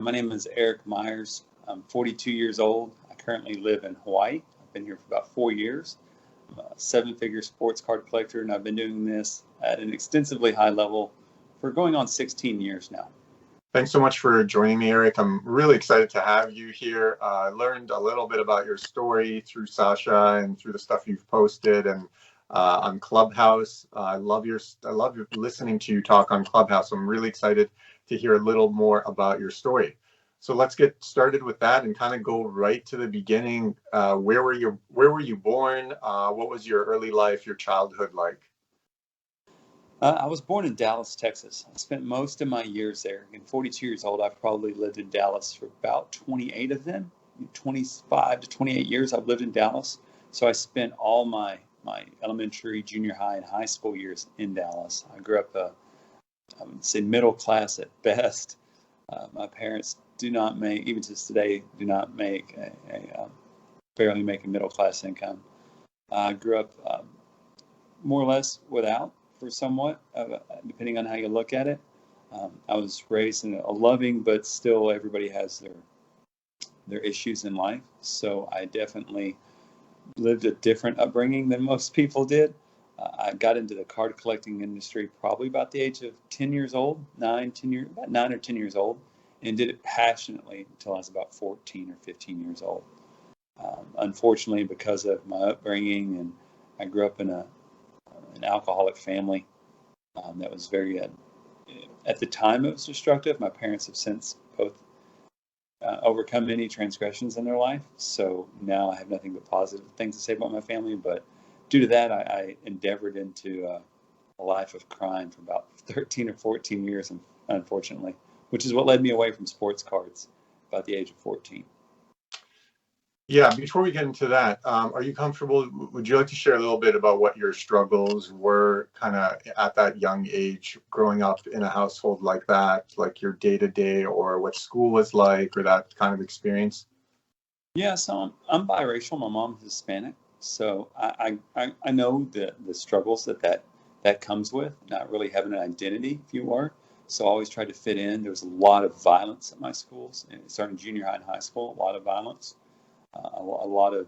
My name is Erik Myers. I'm 42 years old. I currently live in Hawaii. I've been here for about 4 years. I'm a seven-figure sports card collector, and I've been doing this at an extensively high level for going on 16 years now. Thanks so much for joining me, Erik. I'm really excited to have you here. I learned a little bit about your story through Sasha and through the stuff you've posted and on Clubhouse. I love listening to you talk on Clubhouse. I'm really excited to hear a little more about your story. So let's get started with that and kind of go right to the beginning. Where were you born? What was your early life, your childhood like? I was born in Dallas, Texas. I spent most of my years there. At 42 years old, I've probably lived in Dallas for about 28 of them. 25 to 28 years I've lived in Dallas. So I spent all my elementary, junior high, and high school years in Dallas. I grew up, I would say, middle class at best. My parents do not make, even to this day, do not make barely make a middle class income. I grew up more or less without, for somewhat, depending on how you look at it. I was raised in a loving, but still everybody has their issues in life. So I definitely lived a different upbringing than most people did. I got into the card collecting industry probably about the age of 10 years old, about 9 or 10 years old, and did it passionately until I was about 14 or 15 years old. Unfortunately, because of my upbringing, and I grew up in an alcoholic family that was very, at the time it was destructive. My parents have since both overcome many transgressions in their life. So now I have nothing but positive things to say about my family. But due to that, I endeavored into a life of crime for about 13 or 14 years, unfortunately, which is what led me away from sports cards about the age of 14. Yeah, before we get into that, are you comfortable? Would you like to share a little bit about what your struggles were kind of at that young age, growing up in a household like that, like your day-to-day, or what school was like, or that kind of experience? Yeah, so I'm biracial. My mom's Hispanic. So I know the struggles that comes with not really having an identity, if you were. So I always tried to fit in. There was a lot of violence at my schools, and starting junior high and high school, a lot of violence. A lot of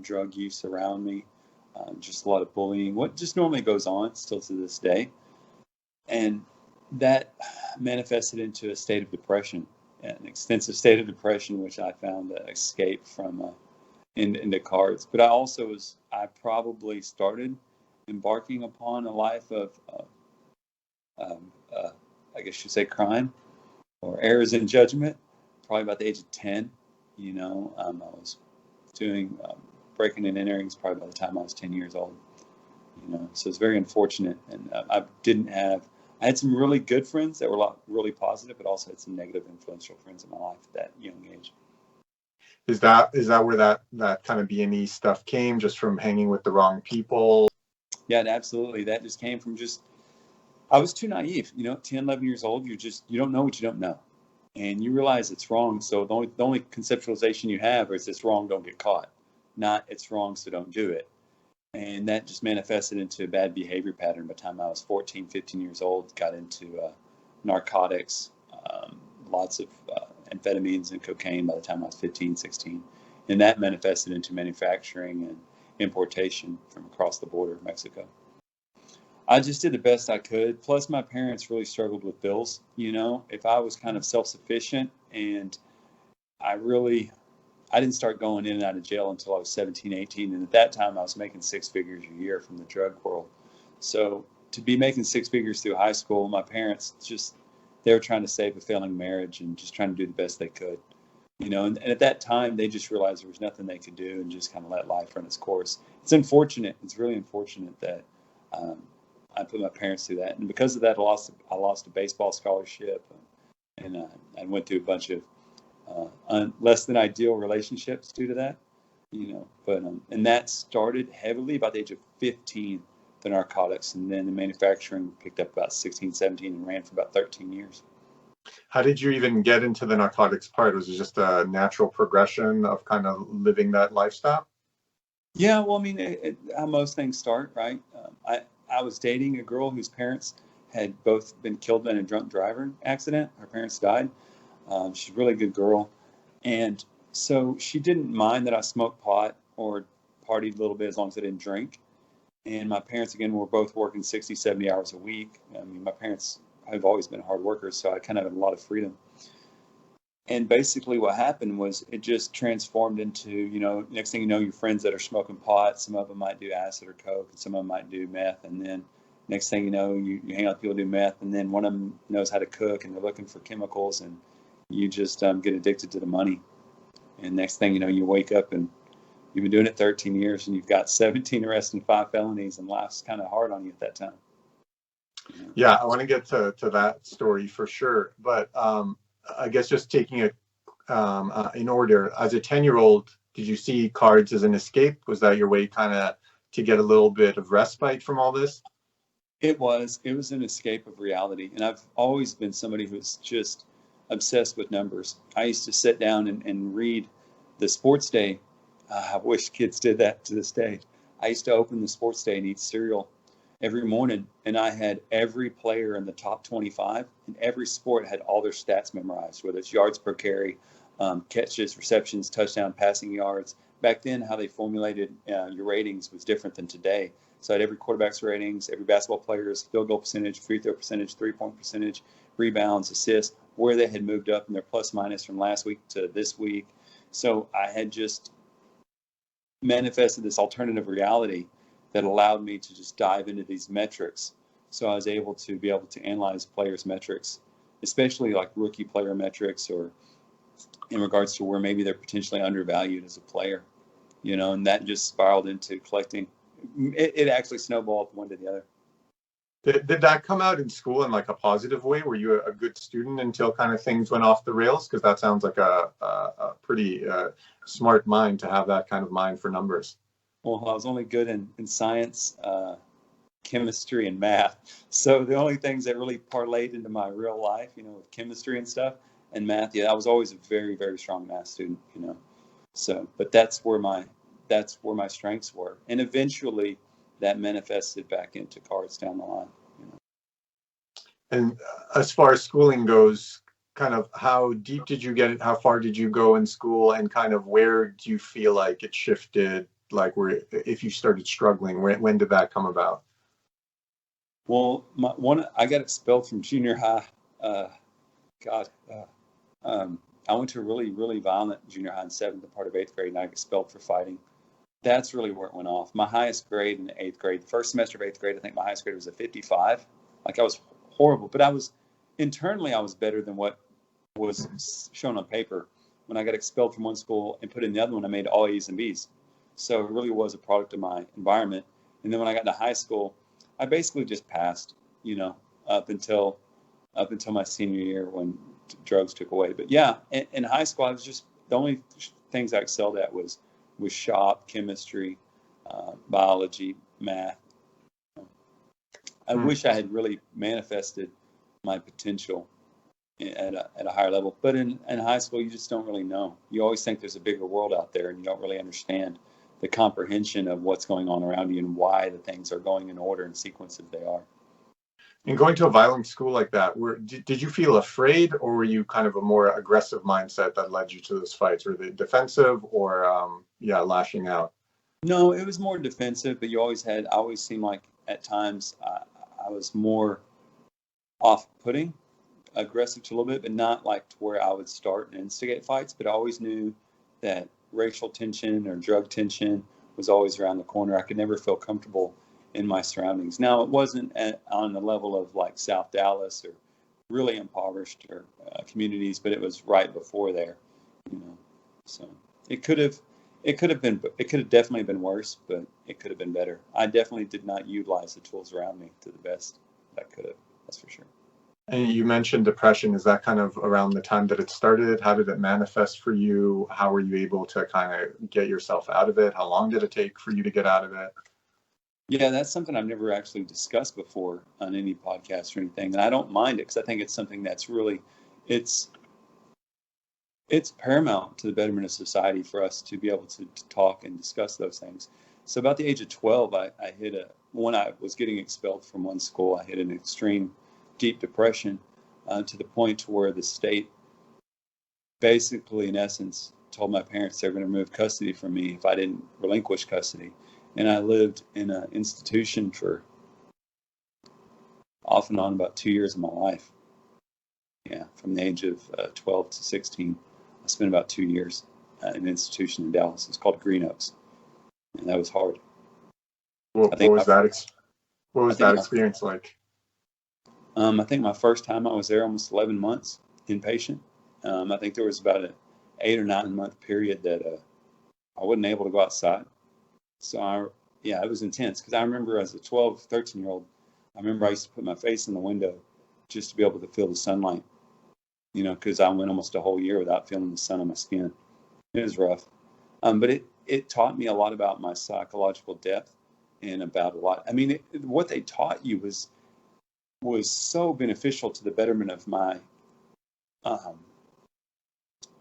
drug use around me, just a lot of bullying, what just normally goes on still to this day. And that manifested into a state of depression, an extensive state of depression, which I found to escape from into cards. But I probably started embarking upon a life of, I guess you'd say, crime or errors in judgment, probably about the age of 10. I was doing breaking and enterings probably by the time I was 10 years old. So it's very unfortunate. And I had some really good friends that were really positive, but also had some negative influential friends in my life at that young age. Is that where that kind of B&E stuff came, just from hanging with the wrong people? Yeah, absolutely. That just came from I was too naive. 10, 11 years old, you don't know what you don't know. And you realize it's wrong. So the only conceptualization you have is it's wrong, don't get caught. Not it's wrong, so don't do it. And that just manifested into a bad behavior pattern. By the time I was 14, 15 years old, got into narcotics, lots of amphetamines and cocaine by the time I was 15, 16. And that manifested into manufacturing and importation from across the border of Mexico. I just did the best I could. Plus, my parents really struggled with bills. If I was kind of self-sufficient, and I didn't start going in and out of jail until I was 17, 18. And at that time, I was making six figures a year from the drug world. So to be making six figures through high school, my parents they were trying to save a failing marriage and just trying to do the best they could. And at that time, they just realized there was nothing they could do and just kind of let life run its course. It's unfortunate. It's really unfortunate that I put my parents through that, and because of that, I lost a baseball scholarship, and I went through a bunch of less than ideal relationships due to that. But and that started heavily about the age of 15, the narcotics, and then the manufacturing picked up about 16, 17, and ran for about 13 years. How did you even get into the narcotics part? Was it just a natural progression of kind of living that lifestyle? Yeah, well, I mean, how most things start, right? I was dating a girl whose parents had both been killed in a drunk driver accident. Her parents died. She's a really good girl. And so she didn't mind that I smoked pot or partied a little bit as long as I didn't drink. And my parents, again, were both working 60, 70 hours a week. I mean, my parents have always been hard workers, so I kind of had a lot of freedom. And basically what happened was it just transformed into, next thing you know, your friends that are smoking pot, some of them might do acid or coke, and some of them might do meth. And then next thing you know, you hang out with people who do meth, and then one of them knows how to cook, and they're looking for chemicals, and you just get addicted to the money. And next thing you know, you wake up and you've been doing it 13 years, and you've got 17 arrests and 5 felonies, and life's kind of hard on you at that time. Yeah, I want to get to that story for sure. But I guess just taking it in order, as a 10-year-old, did you see cards as an escape? Was that your way kind of to get a little bit of respite from all this? It was an escape of reality. And I've always been somebody who's just obsessed with numbers. I used to sit down and read the sports day. I wish kids did that to this day. I used to open the sports day and eat cereal every morning, and I had every player in the top 25, and every sport had all their stats memorized, whether it's yards per carry, catches, receptions, touchdown, passing yards. Back then, how they formulated your ratings was different than today. So I had every quarterback's ratings, every basketball player's field goal percentage, free throw percentage, three-point percentage, rebounds, assists, where they had moved up in their plus minus from last week to this week. So I had just manifested this alternative reality that allowed me to just dive into these metrics. So I was able to analyze players' metrics, especially like rookie player metrics, or in regards to where maybe they're potentially undervalued as a player, and that just spiraled into collecting. It actually snowballed from one to the other. Did that come out in school in like a positive way? Were you a good student until kind of things went off the rails? Because that sounds like a pretty smart mind to have that kind of mind for numbers. Well, I was only good in science, chemistry, and math. So the only things that really parlayed into my real life, with chemistry and stuff and math, I was always a very, very strong math student, So, but that's where my strengths were. And eventually that manifested back into cards down the line. And as far as schooling goes, kind of how deep did you get it? How far did you go in school, and kind of where do you feel like it shifted? Like if you started struggling, when did that come about? Well, I got expelled from junior high. I went to a really, really violent junior high in 7th and part of 8th grade, and I got expelled for fighting. That's really where it went off. My highest grade in the 8th grade, the first semester of 8th grade, I think my highest grade was a 55. Like, I was horrible, but internally I was better than what was shown on paper. When I got expelled from one school and put in the other one, I made all A's and B's. So it really was a product of my environment. And then when I got into high school, I basically just passed, up until my senior year when drugs took away. But yeah, in high school, I was just, the only things I excelled at was shop, chemistry, biology, math. I wish I had really manifested my potential at a higher level. But in high school, you just don't really know. You always think there's a bigger world out there, and you don't really understand the comprehension of what's going on around you and why the things are going in order and sequence as they are. And going to a violent school like that, did you feel afraid, or were you kind of a more aggressive mindset that led you to those fights? Were they defensive or lashing out? No, it was more defensive, but I always seemed like at times I was more off-putting, aggressive to a little bit, but not like to where I would start and instigate fights. But I always knew that racial tension or drug tension was always around the corner. I could never feel comfortable in my surroundings. Now, it wasn't on the level of like South Dallas or really impoverished or communities, but it was right before there, So it could have definitely been worse, but it could have been better. I definitely did not utilize the tools around me to the best that I could have. That's for sure. And you mentioned depression. Is that kind of around the time that it started? How did it manifest for you? How were you able to kind of get yourself out of it? How long did it take for you to get out of it? Yeah, that's something I've never actually discussed before on any podcast or anything. And I don't mind it because I think it's something that's really, it's paramount to the betterment of society for us to be able to talk and discuss those things. So about the age of 12, I when I was getting expelled from one school, I hit an extreme deep depression to the point to where the state basically, in essence, told my parents they were going to remove custody from me if I didn't relinquish custody. And I lived in an institution for off and on about 2 years of my life. Yeah, from the age of 12 to 16, I spent about 2 years in an institution in Dallas. It's called Green Oaks, and that was hard. What, I what think was that? What I was that think my experience like? I think my first time I was there, almost 11 months inpatient. I think there was about an 8 or 9 month period that I wasn't able to go outside. So yeah, it was intense because I remember as a 12, 13-year-old, I remember I used to put my face in the window just to be able to feel the sunlight, because I went almost a whole year without feeling the sun on my skin. It was rough. But it taught me a lot about my psychological depth and about a lot. I mean, what they taught you was so beneficial to the betterment of um,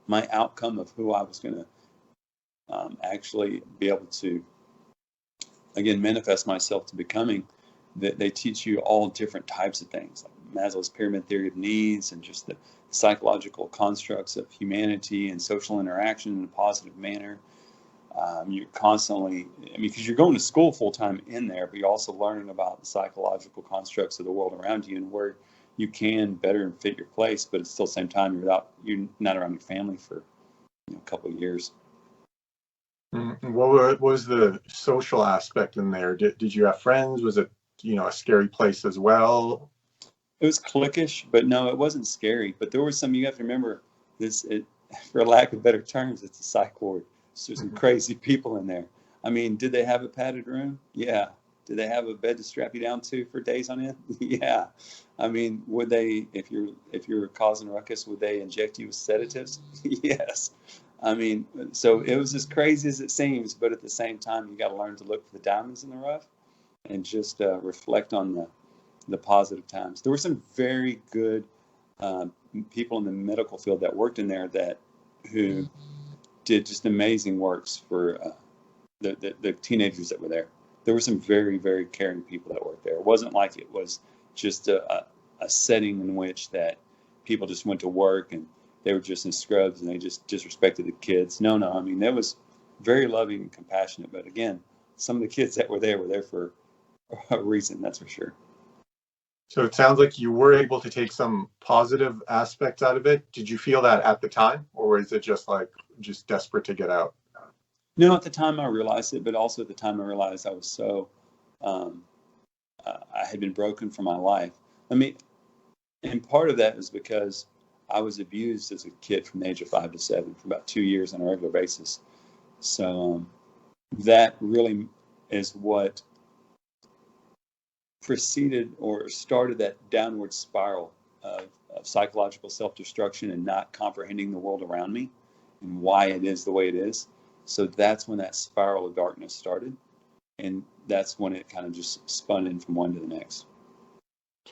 my outcome of who I was going to actually be able to, again, manifest myself to becoming. That they teach you all different types of things, like Maslow's pyramid theory of needs, and just the psychological constructs of humanity and social interaction in a positive manner. You're constantly, because you're going to school full time in there, but you're also learning about the psychological constructs of the world around you and where you can better and fit your place, but at still the same time you're not around your family for a couple of years. What was the social aspect in there? Did you have friends? Was it, a scary place as well? It was cliquish, but no, it wasn't scary. But there was some, you have to remember this, for lack of better terms, it's a psych ward. So there's some crazy people in there. I mean, did they have a padded room? Yeah. Did they have a bed to strap you down to for days on end? Yeah. I mean, would they, if you're causing a ruckus, would they inject you with sedatives? Yes. I mean, so it was as crazy as it seems, but at the same time, you got to learn to look for the diamonds in the rough and just reflect on the positive times. There were some very good people in the medical field that worked in there who did just amazing works for the teenagers that were there. There were some very, very caring people that worked there. It wasn't like it was just a setting in which that people just went to work and they were just in scrubs and they just disrespected the kids. No. I mean, that was very loving and compassionate. But again, some of the kids that were there for a reason, that's for sure. So it sounds like you were able to take some positive aspects out of it. Did you feel that at the time, or is it just desperate to get out? No, at the time I realized it, but also at the time I realized I was so, I had been broken from my life. I mean, and part of that is because I was abused as a kid from the age of 5 to 7 for about 2 years on a regular basis. So that really is what preceded or started that downward spiral of psychological self-destruction and not comprehending the world around me and why it is the way it is. So that's when that spiral of darkness started. And that's when it kind of just spun in from one to the next.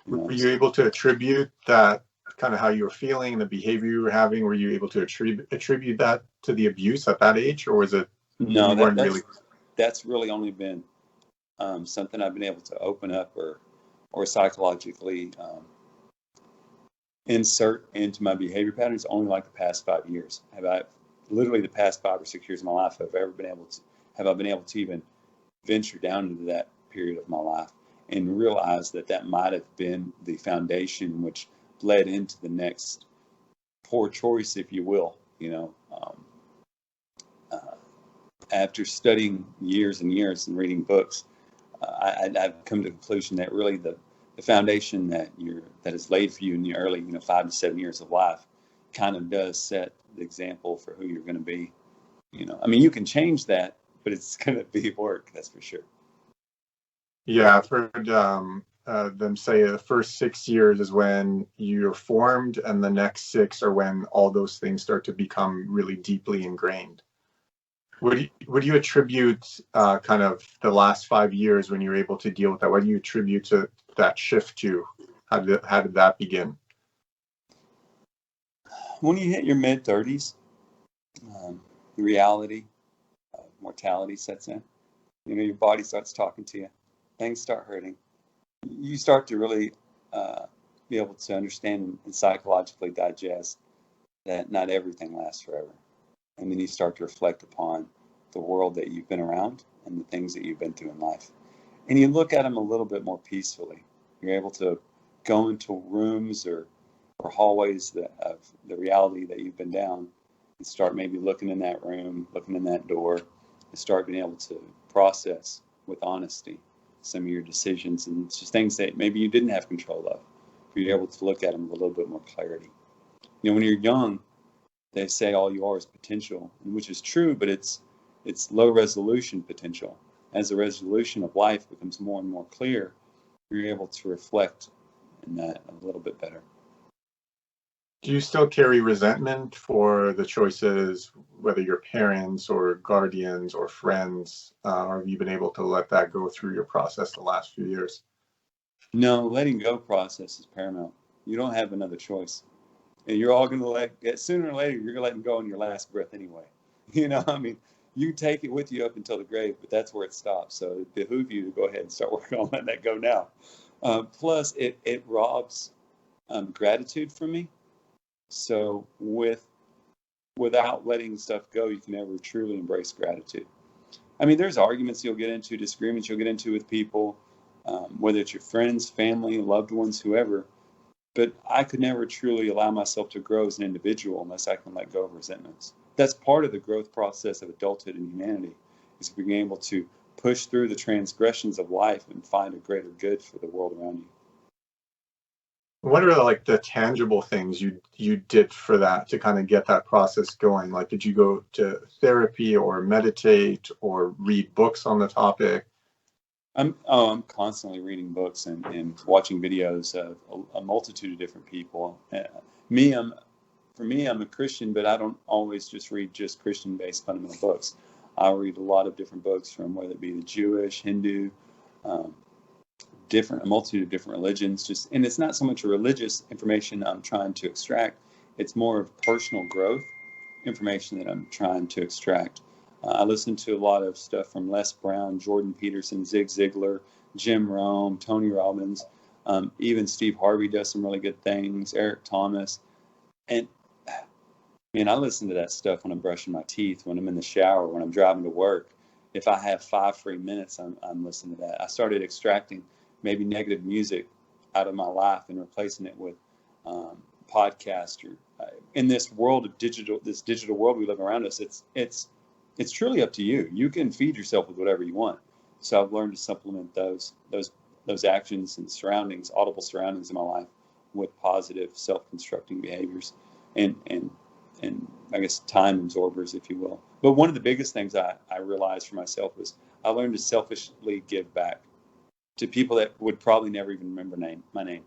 Were you able to attribute that kind of how you were feeling, the behavior you were having? Were you able to attribute that to the abuse at that age, or was it no? You weren't really? That's really only been something I've been able to open up or psychologically insert into my behavior patterns only like the past 5 years. Literally the past 5 or 6 years of my life have I been able to even venture down into that period of my life and realize that might have been the foundation which led into the next poor choice, if you will. After studying years and years and reading books, I've come to the conclusion that really the foundation that is laid for you in the early 5 to 7 years of life kind of does set the example for who you're going to be. I mean, you can change that, but it's going to be work, that's for sure. Yeah, I've heard them say the first 6 years is when you're formed, and the next 6 are when all those things start to become really deeply ingrained. Would you attribute kind of the last 5 years when you were able to deal with that? What do you attribute to that shift to? How did that begin? When you hit your mid-30s, the reality of mortality sets in. Your body starts talking to you. Things start hurting. You start to really be able to understand and psychologically digest that not everything lasts forever. And then you start to reflect upon the world that you've been around and the things that you've been through in life. And you look at them a little bit more peacefully. You're able to go into rooms or hallways of the reality that you've been down and start maybe looking in that room, looking in that door, and start being able to process with honesty some of your decisions and it's just things that maybe you didn't have control of. But you're able to look at them with a little bit more clarity. When you're young, they say all you are is potential, which is true, but it's low resolution potential. As the resolution of life becomes more and more clear, you're able to reflect in that a little bit better. Do you still carry resentment for the choices, whether your parents or guardians or friends, or have you been able to let that go through your process the last few years? No, letting go process is paramount. You don't have another choice. And you're all going to sooner or later, you're going to let them go in your last breath anyway. You take it with you up until the grave, but that's where it stops. So it behooves you to go ahead and start working on letting that go now. Plus, it robs gratitude from me. So without letting stuff go, you can never truly embrace gratitude. There's arguments you'll get into, disagreements you'll get into with people, whether it's your friends, family, loved ones, whoever. But I could never truly allow myself to grow as an individual unless I can let go of resentments. That's part of the growth process of adulthood and humanity, is being able to push through the transgressions of life and find a greater good for the world around you. What are the tangible things you did for that to kind of get that process going? Did you go to therapy or meditate or read books on the topic? I'm constantly reading books and watching videos of a multitude of different people. For me, I'm a Christian, but I don't always just read just Christian-based fundamental books. I read a lot of different books from whether it be the Jewish, Hindu, a multitude of different religions. And it's not so much a religious information I'm trying to extract. It's more of personal growth information that I'm trying to extract. I listen to a lot of stuff from Les Brown, Jordan Peterson, Zig Ziglar, Jim Rohn, Tony Robbins, even Steve Harvey does some really good things, Eric Thomas. And I listen to that stuff when I'm brushing my teeth, when I'm in the shower, when I'm driving to work. If I have 5 free minutes, I'm listening to that. I started extracting maybe negative music out of my life and replacing it with podcasts. In this world of this digital world we live around us, it's truly up to you. You can feed yourself with whatever you want. So I've learned to supplement those actions and surroundings, audible surroundings in my life, with positive self-constructing behaviors and I guess time absorbers, if you will. But one of the biggest things I realized for myself was I learned to selfishly give back to people that would probably never even remember my name.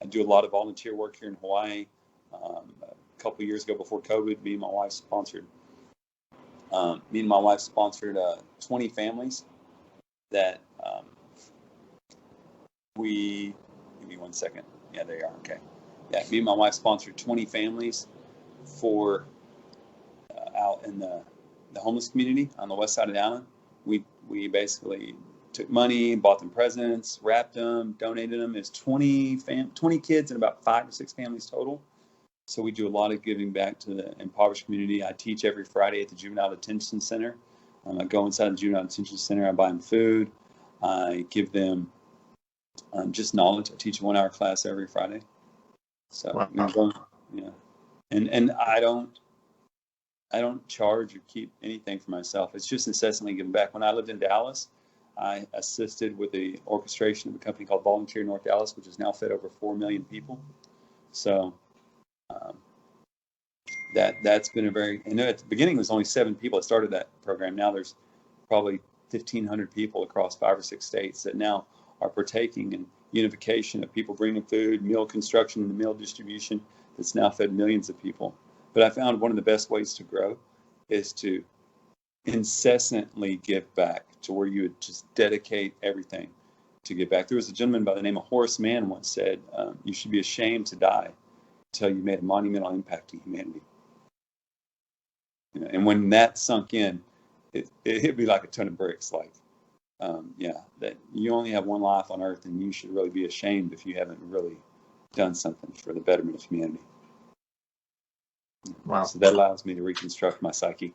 I do a lot of volunteer work here in Hawaii. A couple of years ago, before COVID, me and my wife sponsored 20 families that give me 1 second. Yeah, they are. Okay. Yeah, me and my wife sponsored 20 families for out in the homeless community on the west side of the island. We basically took money, bought them presents, wrapped them, donated them. There's 20 kids and about 5 or 6 families total. So we do a lot of giving back to the impoverished community. I teach every Friday at the Juvenile Detention Center. I go inside the Juvenile Detention Center. I buy them food. I give them just knowledge. I teach a 1-hour class every Friday. So wow. And I don't charge or keep anything for myself. It's just incessantly giving back. When I lived in Dallas, I assisted with the orchestration of a company called Volunteer North Dallas, which has now fed over 4 million people. So that's been and at the beginning it was only 7 people that started that program. Now there's probably 1,500 people across 5 or 6 states that now are partaking in unification of people bringing food, meal construction, and the meal distribution that's now fed millions of people. But I found one of the best ways to grow is to incessantly give back, to where you would just dedicate everything to give back. There was a gentleman by the name of Horace Mann once said, you should be ashamed to die until you made a monumental impact to humanity. And when that sunk in, it hit me like a ton of bricks. That you only have one life on earth, and you should really be ashamed if you haven't really done something for the betterment of humanity. Wow. So that allows me to reconstruct my psyche.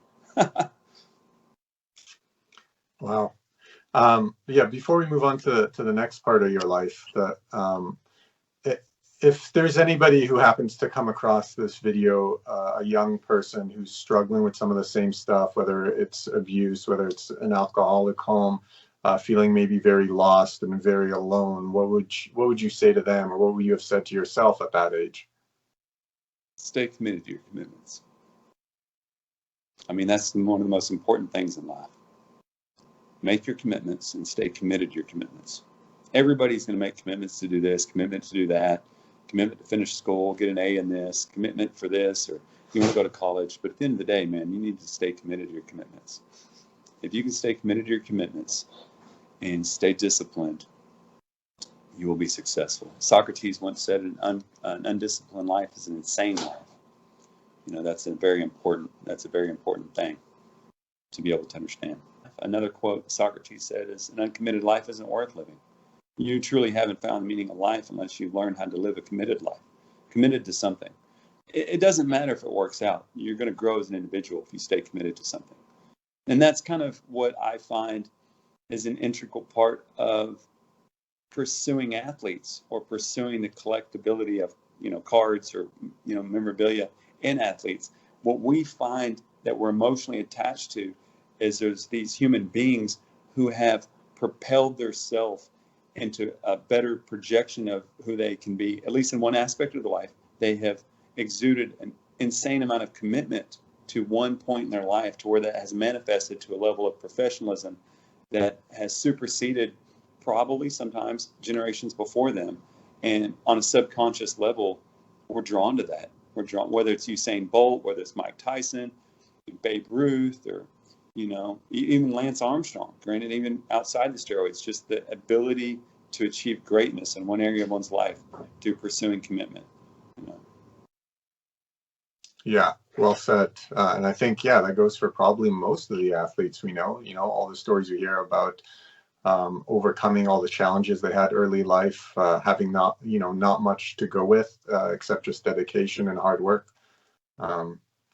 Wow. Yeah, before we move on to the next part of your life, if there's anybody who happens to come across this video, a young person who's struggling with some of the same stuff, whether it's abuse, whether it's an alcoholic home, feeling maybe very lost and very alone, what would you say to them, or what would you have said to yourself at that age? Stay committed to your commitments. I mean, that's one of the most important things in life. Make your commitments and stay committed to your commitments. Everybody's going to make commitments to do this, commitment to do that, commitment to finish school, get an A in this, commitment for this, or you want to go to college. But at the end of the day, man, you need to stay committed to your commitments. If you can stay committed to your commitments and stay disciplined, you will be successful. Socrates once said, an undisciplined life is an insane life. You know, that's a very important thing to be able to understand. Another quote Socrates said is, an uncommitted life isn't worth living. You truly haven't found the meaning of life unless you learn how to live a committed life, committed to something. It doesn't matter if it works out. You're going to grow as an individual if you stay committed to something. And that's kind of what I find is an integral part of pursuing athletes or pursuing the collectability of, cards or, memorabilia in athletes. What we find that we're emotionally attached to is there's these human beings who have propelled themselves into a better projection of who they can be, at least in one aspect of the life. They have exuded an insane amount of commitment to one point in their life to where that has manifested to a level of professionalism that has superseded probably sometimes generations before them. And on a subconscious level, we're drawn to that. We're drawn, whether it's Usain Bolt, whether it's Mike Tyson, Babe Ruth, or, even Lance Armstrong. Granted, even outside the steroids, just the ability to achieve greatness in one area of one's life through pursuing commitment. Yeah, well said. And I think, that goes for probably most of the athletes we know. All the stories we hear about overcoming all the challenges they had early life, having not much to go with except just dedication and hard work.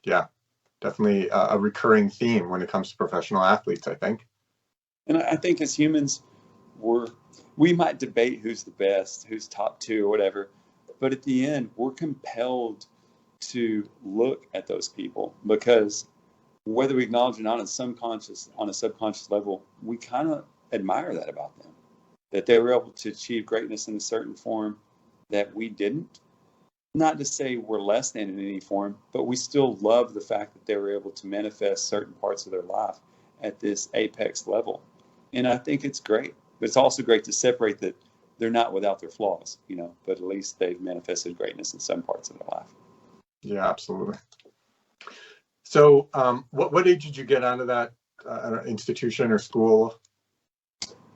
Yeah, definitely a recurring theme when it comes to professional athletes, I think. And I think as humans, we might debate who's the best, who's top two or whatever, but at the end, we're compelled to look at those people because whether we acknowledge it or not on a subconscious level, we kind of admire that about them, that they were able to achieve greatness in a certain form that we didn't. Not to say we're less than in any form, but we still love the fact that they were able to manifest certain parts of their life at this apex level. And I think it's great. But it's also great to separate that they're not without their flaws, but at least they've manifested greatness in some parts of their life. Yeah, absolutely. So what age did you get out of that institution or school?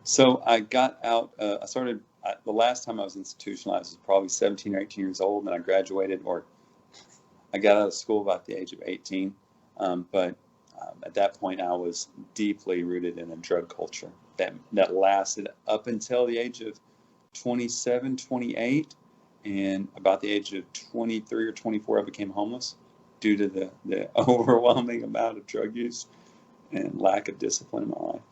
So I got out, I started, the last time I was institutionalized was probably 17 or 18 years old, and I graduated, or I got out of school about the age of 18. But at that point, I was deeply rooted in a drug culture that lasted up until the age of 27, 28. And about the age of 23 or 24, I became homeless due to the overwhelming amount of drug use and lack of discipline in my life.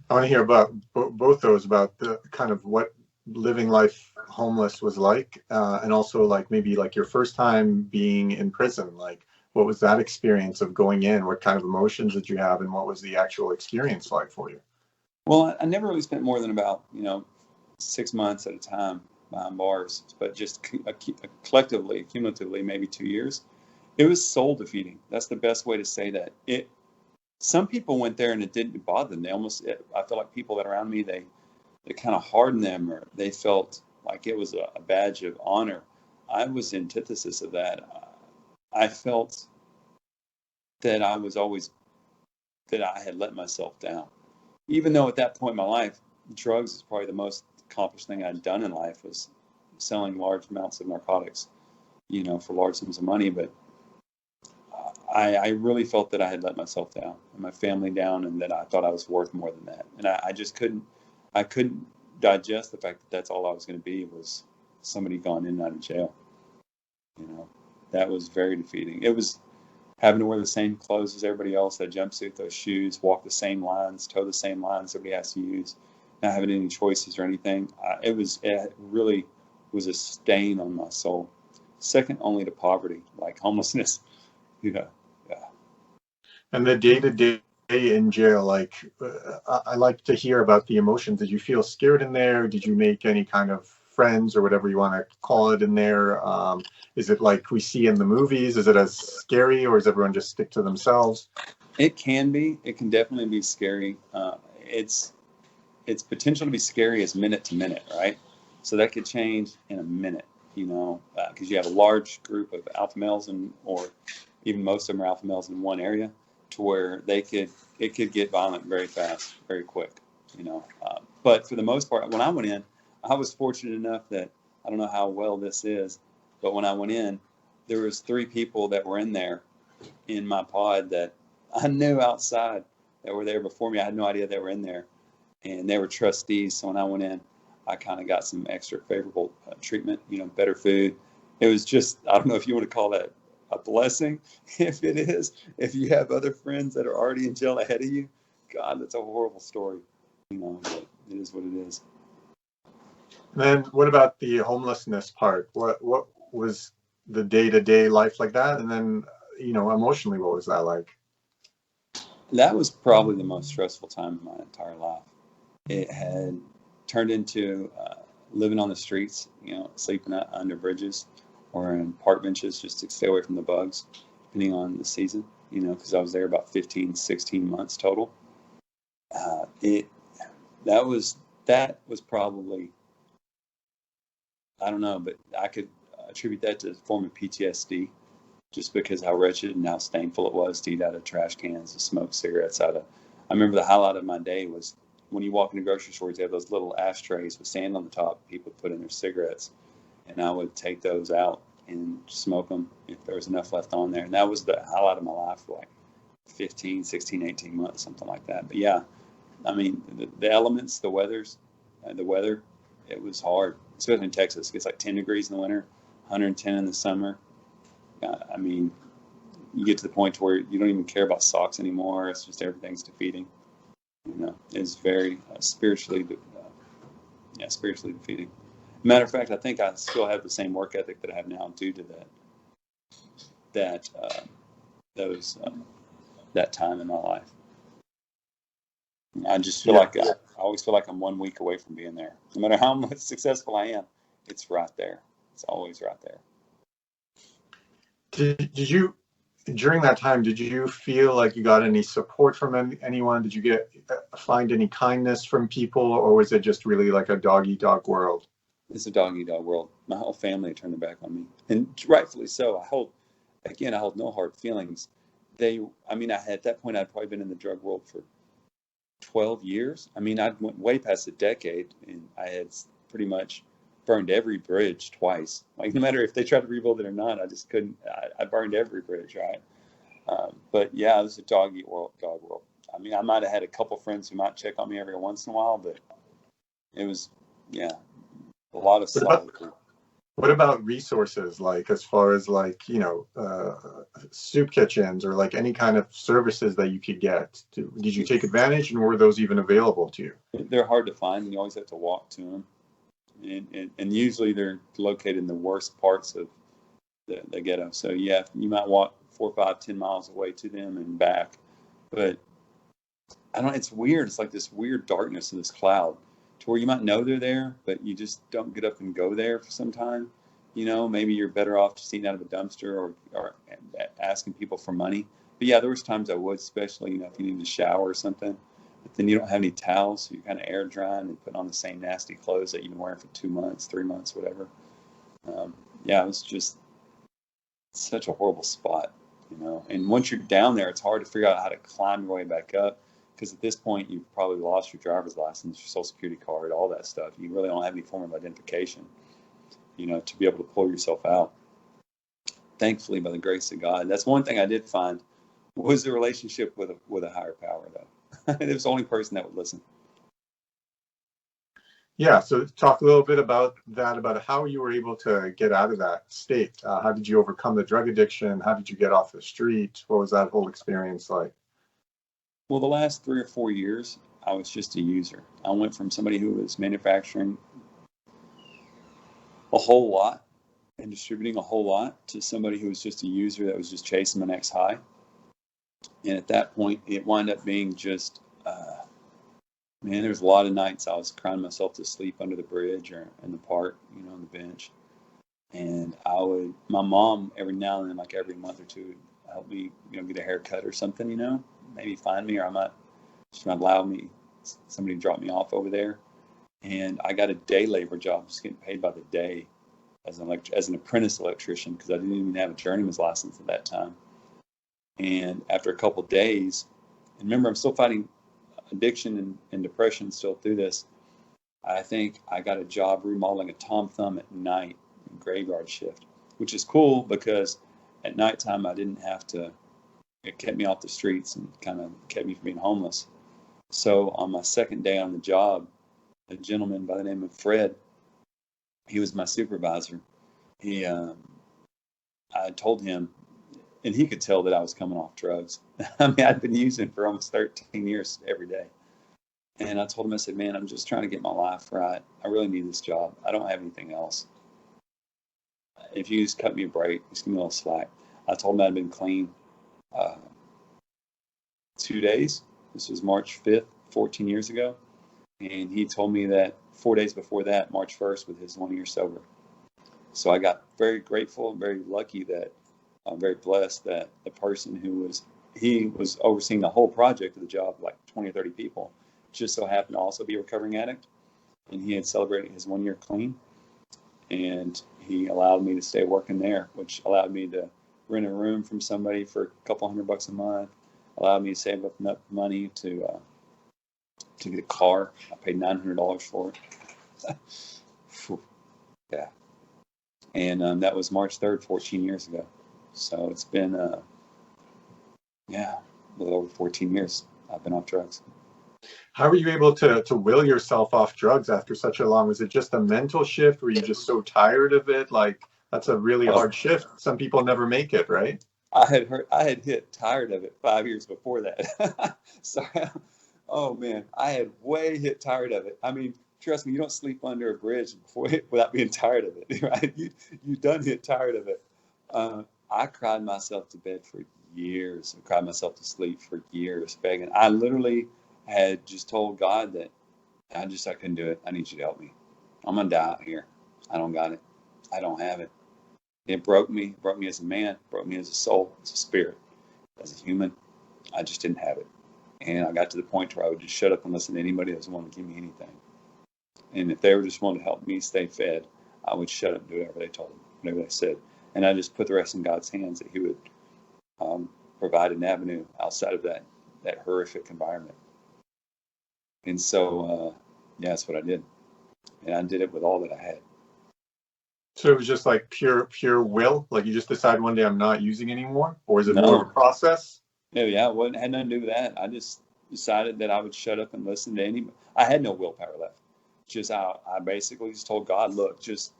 I want to hear about both those, about the kind of what living life homeless was like, and also like maybe like your first time being in prison. Like, what was that experience of going in? What kind of emotions did you have, and what was the actual experience like for you? Well, I never really spent more than about 6 months at a time behind bars, but just collectively, cumulatively, maybe 2 years. It was soul defeating. That's the best way to say that. Some people went there and it didn't bother them. I feel like people that are around me, they kind of hardened them, or they felt like it was a badge of honor. I was antithesis of that. I felt that that I had let myself down. Even though at that point in my life, drugs is probably the most accomplished thing I'd done in life, was selling large amounts of narcotics, for large sums of money. But I really felt that I had let myself down and my family down, and that I thought I was worth more than that. And I just couldn't digest the fact that that's all I was going to be, was somebody gone in and out of jail. That was very defeating. It was having to wear the same clothes as everybody else, that jumpsuit, those shoes, walk the same lines, toe the same lines everybody has to use, not having any choices or anything. It really was a stain on my soul, second only to poverty, like homelessness. You know, yeah. And the day-to-day in jail, like I like to hear about the emotions. Did you feel scared in there? Did you make any kind of friends or whatever you want to call it in there? Is it like we see in the movies? Is it as scary, or does everyone just stick to themselves? It can be. It can definitely be scary. It's potential to be scary as minute to minute, right? So that could change in a minute, because you have a large group of alpha males, or even most of them are alpha males in one area, to where it could get violent very fast, very quick. But for the most part, when I went in, I was fortunate enough that, I don't know how well this is, but when I went in, there was 3 people that were in there in my pod that I knew outside that were there before me. I had no idea they were in there, and they were trustees. So when I went in, I kind of got some extra favorable treatment, better food. It was just, I don't know if you want to call that a blessing. If it is, if you have other friends that are already in jail ahead of you, God, that's a horrible story, but it is what it is. And then what about the homelessness part? What was the day-to-day life like that? And then, emotionally, what was that like? That was probably the most stressful time of my entire life. It had turned into living on the streets, sleeping under bridges or in park benches just to stay away from the bugs, depending on the season, because I was there about 15, 16 months total. It that was probably, I don't know, but I could attribute that to a form of PTSD, just because how wretched and how stainful it was to eat out of trash cans, to smoke cigarettes out of. I remember the highlight of my day was when you walk into grocery stores, they have those little ashtrays with sand on the top. People put in their cigarettes, and I would take those out and smoke them if there was enough left on there. And that was the highlight of my life for like 15, 16, 18 months, something like that. But yeah, I mean, the elements, the weather, it was hard, especially in Texas. It gets like 10 degrees in the winter, 110 in the summer. I mean, you get to the point where you don't even care about socks anymore. It's just everything's defeating. It's very spiritually defeating. Matter of fact, I think I still have the same work ethic that I have now due to that time in my life. I just feel like I always feel like I'm 1 week away from being there. No matter how much successful I am, it's right there. It's always right there. Did you, during that time, did you feel like you got any support from anyone? Did you find any kindness from people, or was it just really like a dog-eat-dog world? It's a dog-eat-dog world. My whole family turned their back on me, and rightfully so. I hold no hard feelings. At that point, I'd probably been in the drug world for 12 years. I mean, I went way past a decade, and I had pretty much burned every bridge twice. Like, no matter if they tried to rebuild it or not, I just couldn't. I burned every bridge, right? But yeah, it was a dog world. I mean, I might have had a couple friends who might check on me every once in a while, but it was, yeah, a lot of solitude. What about resources, like as far as like, soup kitchens or like any kind of services that you could get? Did you take advantage, and were those even available to you? They're hard to find, and you always have to walk to them. And usually they're located in the worst parts of the ghetto. So yeah, you might walk 4, 5, 10 miles away to them and back. But it's weird. It's like this weird darkness in this cloud to where you might know they're there, but you just don't get up and go there for some time. Maybe you're better off just eating out of a dumpster or asking people for money. But yeah, there was times I would, especially, if you need to shower or something. But then you don't have any towels, so you're kind of air drying and putting on the same nasty clothes that you've been wearing for 2 months, 3 months, whatever. It was just such a horrible spot, And once you're down there, it's hard to figure out how to climb your way back up, because at this point you've probably lost your driver's license, your social security card, all that stuff. You really don't have any form of identification, to be able to pull yourself out. Thankfully, by the grace of God, that's one thing I did find was the relationship with a higher power, though. It was the only person that would listen. Yeah, so talk a little bit about that, about how you were able to get out of that state. How did you overcome the drug addiction? How did you get off the street? What was that whole experience like? Well, the last 3 or 4 years, I was just a user. I went from somebody who was manufacturing a whole lot and distributing a whole lot to somebody who was just a user that was just chasing the next high. And at that point, it wound up being just, man, there was a lot of nights I was crying myself to sleep under the bridge or in the park, on the bench. And my mom, every now and then, like every month or two, would help me, get a haircut or something, maybe find me, or she might allow me, somebody to drop me off over there. And I got a day labor job, just getting paid by the day as an apprentice electrician, because I didn't even have a journeyman's license at that time. And after a couple of days, and remember, I'm still fighting addiction and depression still through this. I think I got a job remodeling a Tom Thumb at night, graveyard shift, which is cool because at nighttime I didn't have to. It kept me off the streets and kind of kept me from being homeless. So on my second day on the job, a gentleman by the name of Fred, he was my supervisor. I told him, and he could tell that I was coming off drugs. I mean, I'd been using for almost 13 years every day. And I told him, I said, man, I'm just trying to get my life right. I really need this job. I don't have anything else. If you just cut me a break, just give me a little slack. I told him I'd been clean 2 days. This was March 5th, 14 years ago. And he told me that 4 days before that, March 1st, was his 1 year sober. So I got very grateful and very lucky that I'm very blessed that the person he was overseeing the whole project of the job, like 20 or 30 people, just so happened to also be a recovering addict. And he had celebrated his 1 year clean. And he allowed me to stay working there, which allowed me to rent a room from somebody for a couple $100 a month, allowed me to save up enough money to get a car. I paid $900 for it. Yeah. And that was March 3rd, 14 years ago. So it's been, a little over 14 years I've been off drugs. How were you able to will yourself off drugs after such a long? Was it just a mental shift? Were you just so tired of it? Like, that's a really Oh, hard shift. Some people never make it, right? I had hit tired of it 5 years before that. So, oh man, I had way hit tired of it. I mean, trust me, you don't sleep under a bridge without being tired of it, right? You done hit tired of it. I cried myself to bed for years. I cried myself to sleep for years, begging. I literally had just told God that I couldn't do it. I need you to help me. I'm gonna die out here. I don't got it. I don't have it. It broke me as a man, broke me as a soul, as a spirit, as a human. I just didn't have it. And I got to the point where I would just shut up and listen to anybody that was wanting to give me anything. And if they were just wanting to help me stay fed, I would shut up and do whatever they told me, whatever they said. And I just put the rest in God's hands, that He would provide an avenue outside of that horrific environment. And so, that's what I did. And I did it with all that I had. So it was just like pure will? Like you just decide one day I'm not using anymore? Or is it more of a No, process? it had nothing to do with that. I just decided that I would shut up and listen to anybody. I had no willpower left. Just I basically just told God, look, just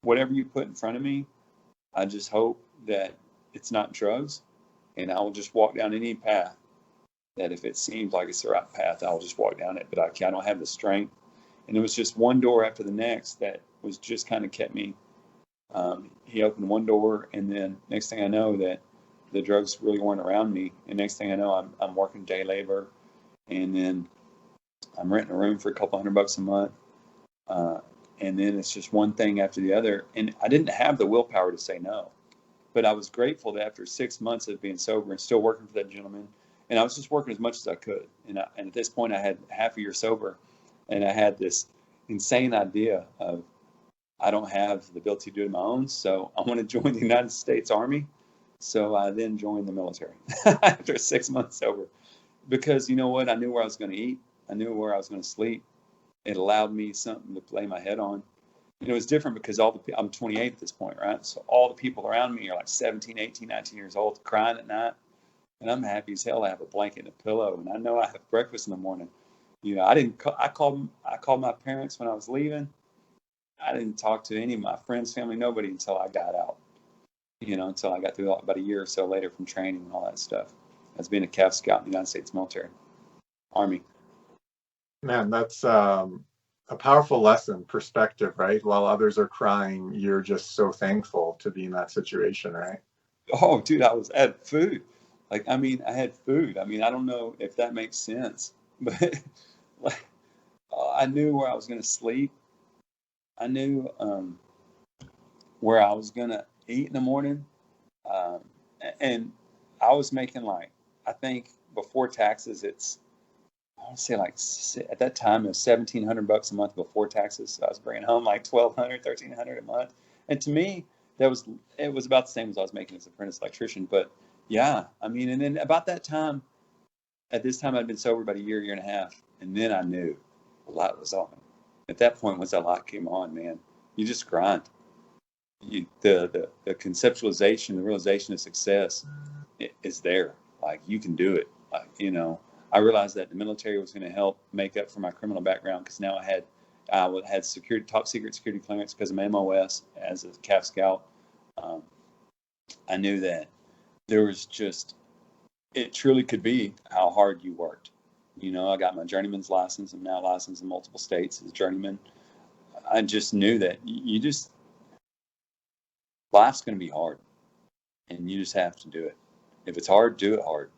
whatever you put in front of me, I just hope that it's not drugs, and I will just walk down any path that, if it seems like it's the right path, I'll just walk down it. But I don't have the strength. And it was just one door after the next that was just kind of kept me. He opened one door, and then next thing I know, that the drugs really weren't around me. And next thing I know, I'm working day labor, and then I'm renting a room for a couple $100 a month. And then it's just one thing after the other. And I didn't have the willpower to say no. But I was grateful that after 6 months of being sober and still working for that gentleman, and I was just working as much as I could. And at this point, I had half a year sober, and I had this insane idea of, I don't have the ability to do it on my own, so I want to join the United States Army. So I then joined the military after 6 months sober, because you know what? I knew where I was going to eat. I knew where I was going to sleep. It allowed me something to lay my head on. And it was different because I'm 28 at this point, right? So all the people around me are like 17, 18, 19 years old, crying at night. And I'm happy as hell. I have a blanket and a pillow, and I know I have breakfast in the morning. You know, I called my parents when I was leaving. I didn't talk to any of my friends, family, nobody until I got out. You know, until I got through about a year or so later from training and all that stuff. As being a Cav Scout in the United States military, Army. Man, that's a powerful lesson, perspective, right? While others are crying, you're just so thankful to be in that situation, right? Oh, dude, I had food. Like, I mean, I had food. I mean, I don't know if that makes sense, but like, I knew where I was going to sleep. I knew where I was going to eat in the morning. Um, and I was making like, I think before taxes, I want to say like at that time it was $1,700 a month before taxes. So I was bringing home like 1,200, 1,300 a month. And to me, it was about the same as I was making as an apprentice electrician. But yeah, I mean, and then about that time, at this time I'd been sober about a year, year and a half, and then I knew a lot was on. At that point, once that light came on, man, you just grind. The conceptualization, the realization of success is there. Like you can do it. Like, you know, I realized that the military was going to help make up for my criminal background because now I had security, top secret security clearance because of my MOS as a CAF scout. Um, I knew that there was just it truly could be how hard you worked. You know, I got my journeyman's license. I'm now licensed in multiple states as a journeyman. I just knew that you just life's going to be hard, and you just have to do it. If it's hard, do it hard.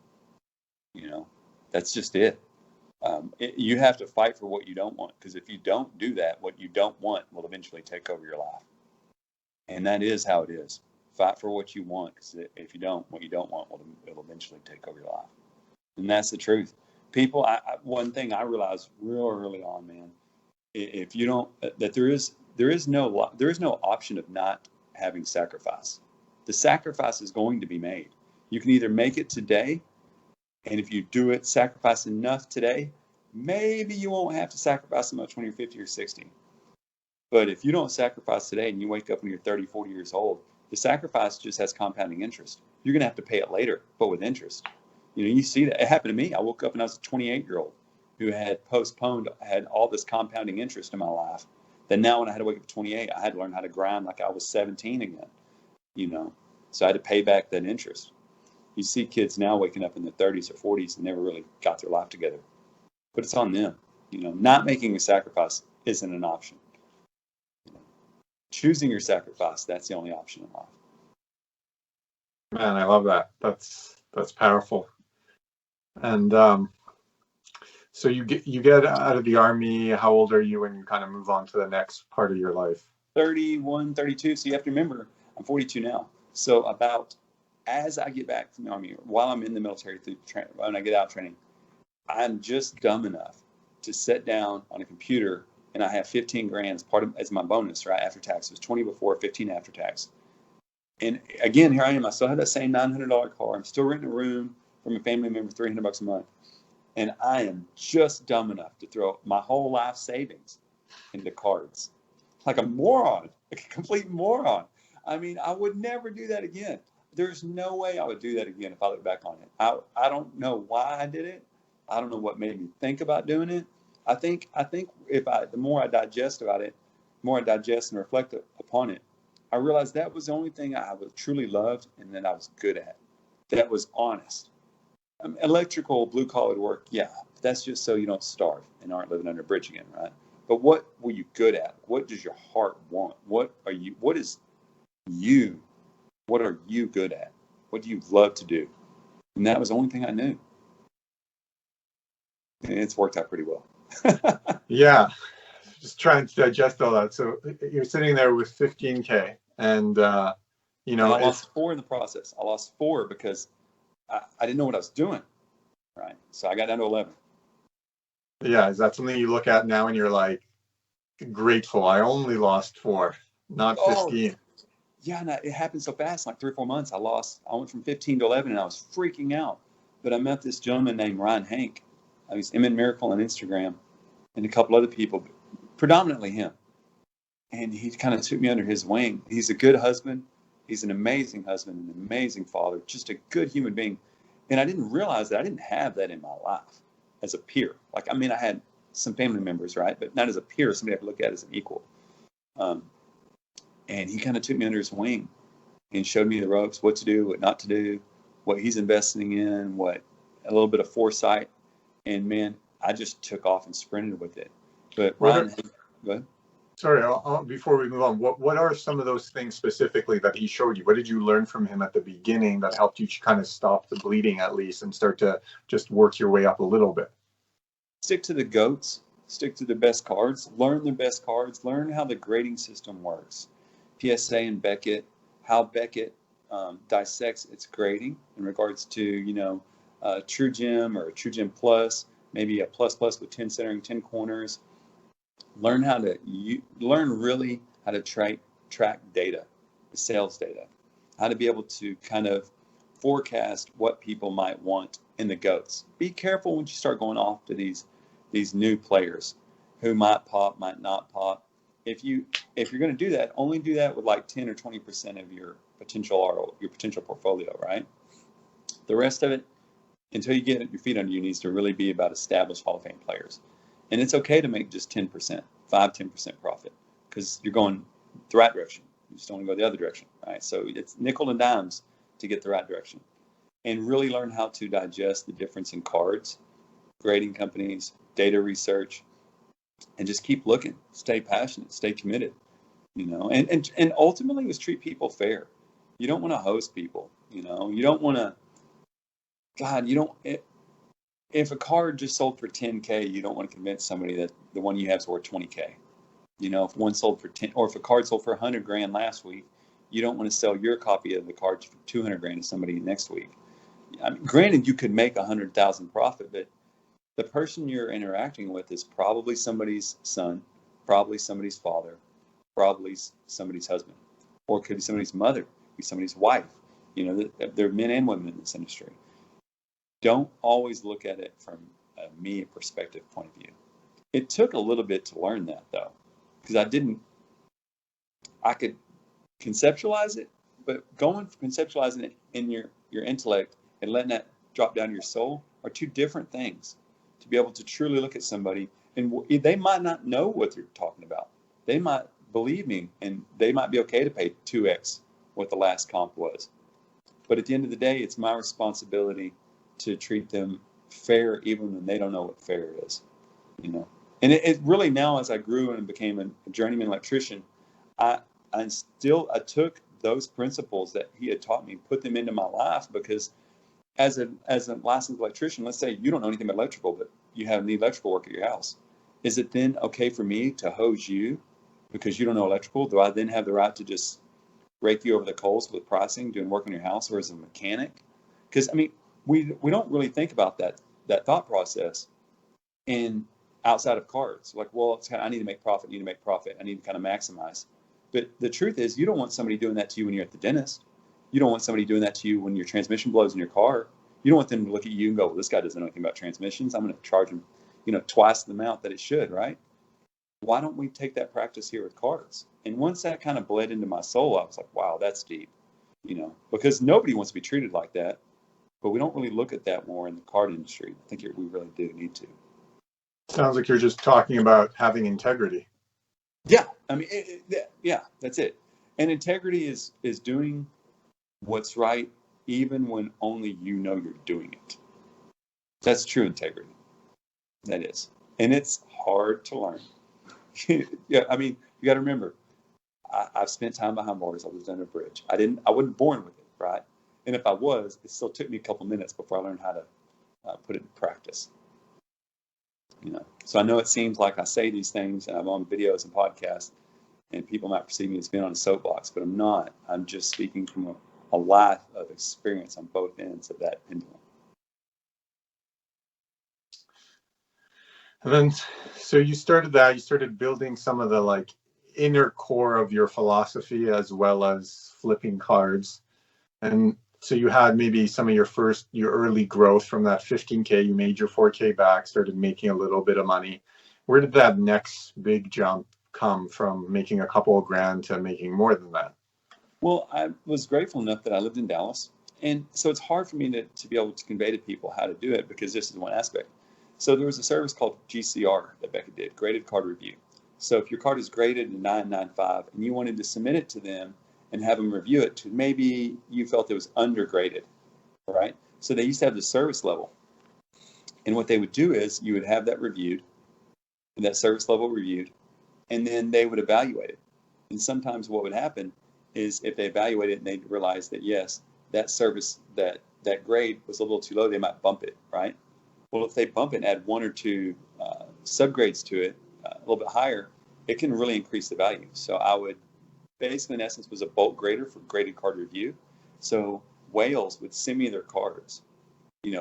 You know, that's just it. You have to fight for what you don't want because if you don't do that, what you don't want will eventually take over your life, and that is how it is. Fight for what you want because if you don't, what you don't want will eventually take over your life, and that's the truth. People, one thing I realized real early on, man, if you don't, that there is no option of not having sacrifice. The sacrifice is going to be made. You can either make it today, and if you do it, sacrifice enough today, maybe you won't have to sacrifice so much when you're 50 or 60. But if you don't sacrifice today and you wake up when you're 30, 40 years old, the sacrifice just has compounding interest. You're going to have to pay it later, but with interest. You know, you see that. It happened to me. I woke up and I was a 28-year-old who had had all this compounding interest in my life. Then now when I had to wake up at 28, I had to learn how to grind like I was 17 again, you know. So I had to pay back that interest. You see kids now waking up in their 30s or 40s and never really got their life together. But it's on them. You know, not making a sacrifice isn't an option. Choosing your sacrifice, that's the only option in life. Man, I love that. That's powerful. And so you get out of the Army. How old are you when you kind of move on to the next part of your life? 31, 32. So you have to remember, I'm 42 now. So about as I get back from the Army, while I'm in the military, when I get out of training, I'm just dumb enough to sit down on a computer and I have 15 grand as my bonus, right? After taxes, 20 before, 15 after tax. And again, here I am. I still have that same $900 car. I'm still renting a room from a family member, $300 a month. And I am just dumb enough to throw my whole life savings into cards. Like a moron, like a complete moron. I mean, I would never do that again. There's no way I would do that again if I look back on it. I don't know why I did it. I don't know what made me think about doing it. I think the more I digest about it, the more I digest and reflect upon it, I realized that was the only thing I truly loved and that I was good at. That was honest. Electrical, blue collar work, yeah, but that's just so you don't starve and aren't living under a bridge again, right? But what were you good at? What does your heart want? What is you? What are you good at? What do you love to do? And that was the only thing I knew. And it's worked out pretty well. Yeah, just trying to digest all that. So you're sitting there with 15K, and you And know, I lost four in the process. I lost four because I didn't know what I was doing, right? So I got down to 11. yeah, is that something you look at now and you're like grateful? I only lost 4, not Oh, 15. yeah, and it happened so fast, like 3 or 4 months. I went from 15 to 11 and I was freaking out. But I met this gentleman named Ryan Hank. He's Emin Miracle on Instagram and a couple other people, predominantly him. And he kind of took me under his wing. He's a good husband. He's an amazing husband, an amazing father, just a good human being. And I didn't realize that I didn't have that in my life as a peer. Like, I mean, I had some family members, right? But not as a peer, somebody I could look at as an equal. Um, and he kind of took me under his wing and showed me the ropes, what to do, what not to do, what he's investing in, what a little bit of foresight. And man, I just took off and sprinted with it. But What are, Ryan, go ahead. sorry, before we move on, what are some of those things specifically that he showed you? What did you learn from him at the beginning that helped you kind of stop the bleeding at least and start to just work your way up a little bit? Stick to the GOATs, stick to the best cards, learn the best cards, learn how the grading system works. PSA and Beckett, how Beckett dissects its grading in regards to, True Gem or True Gem Plus, maybe a plus plus with 10 centering, 10 corners. Learn really how to track data, the sales data, how to be able to kind of forecast what people might want in the GOATs. Be careful when you start going off to these new players who might pop, might not pop. If you're going to do that, only do that with like 10 or 20% of your potential portfolio, right? The rest of it, until you get your feet under you, needs to really be about established Hall of Fame players. And it's okay to make just 10%, 10% profit, because you're going the right direction. You just don't want to go the other direction, right? So it's nickel and dimes to get the right direction. And really learn how to digest the difference in cards, grading companies, data research, and just keep looking, stay passionate, stay committed, and ultimately was treat people fair. You don't want to host people, you don't want to, if a card just sold for 10K, you don't want to convince somebody that the one you have is worth 20K. If one sold for 10, or if a card sold for 100 grand last week, you don't want to sell your copy of the card for 200 grand to somebody next week. I mean, granted, you could make 100,000 profit, but the person you're interacting with is probably somebody's son, probably somebody's father, probably somebody's husband, or it could be somebody's mother, be somebody's wife. There are men and women in this industry. Don't always look at it from a me perspective point of view. It took a little bit to learn that, though, because I could conceptualize it, but going from conceptualizing it in your intellect and letting that drop down to your soul are two different things. To be able to truly look at somebody, and they might not know what they're talking about. They might believe me, and they might be okay to pay 2x what the last comp was. But at the end of the day, it's my responsibility to treat them fair, even when they don't know what fair is. And it really, now as I grew and became a journeyman electrician, I took those principles that he had taught me, put them into my life, because as a licensed electrician, let's say you don't know anything about electrical, but you have need electrical work at your house. Is it then okay for me to hose you because you don't know electrical? Do I then have the right to just rake you over the coals with pricing, doing work on your house, or as a mechanic? Because we don't really think about that thought process in outside of cards. Like, well, I need to make profit. I need to kind of maximize. But the truth is, you don't want somebody doing that to you when you're at the dentist. You don't want somebody doing that to you when your transmission blows in your car. You don't want them to look at you and go, well, this guy doesn't know anything about transmissions. I'm going to charge him, twice the amount that it should, right? Why don't we take that practice here with cards? And once that kind of bled into my soul, I was like, wow, that's deep, because nobody wants to be treated like that. But we don't really look at that more in the card industry. I think we really do need to. Sounds like you're just talking about having integrity. Yeah, that's it. And integrity is doing what's right, even when only you know you're doing it. That's true integrity. That is. And it's hard to learn. Yeah, you got to remember, I've spent time behind bars. I was under a bridge. I wasn't born with it, right? And if I was, it still took me a couple minutes before I learned how to put it in practice. So I know it seems like I say these things and I'm on videos and podcasts, and people might perceive me as being on a soapbox, but I'm not. I'm just speaking from a life of experience on both ends of that pendulum. And then, so you started building some of the inner core of your philosophy as well as flipping cards. And so you had maybe some of your early growth from that 15K, you made your 4K back, started making a little bit of money. Where did that next big jump come from, making a couple of grand to making more than that? Well, I was grateful enough that I lived in Dallas. And so it's hard for me to be able to convey to people how to do it, because this is one aspect. So there was a service called GCR that Becca did, Graded Card Review. So if your card is graded a 995 and you wanted to submit it to them and have them review it, to maybe you felt it was undergraded, right? So they used to have the service level. And what they would do is you would have that reviewed, and that service level reviewed, and then they would evaluate it. And sometimes what would happen is if they evaluate it and they realize that, yes, that service, that grade was a little too low, they might bump it, right? Well, if they bump it and add one or two subgrades to it, a little bit higher, it can really increase the value. So I would basically, in essence, was a bulk grader for graded card review. So whales would send me their cards.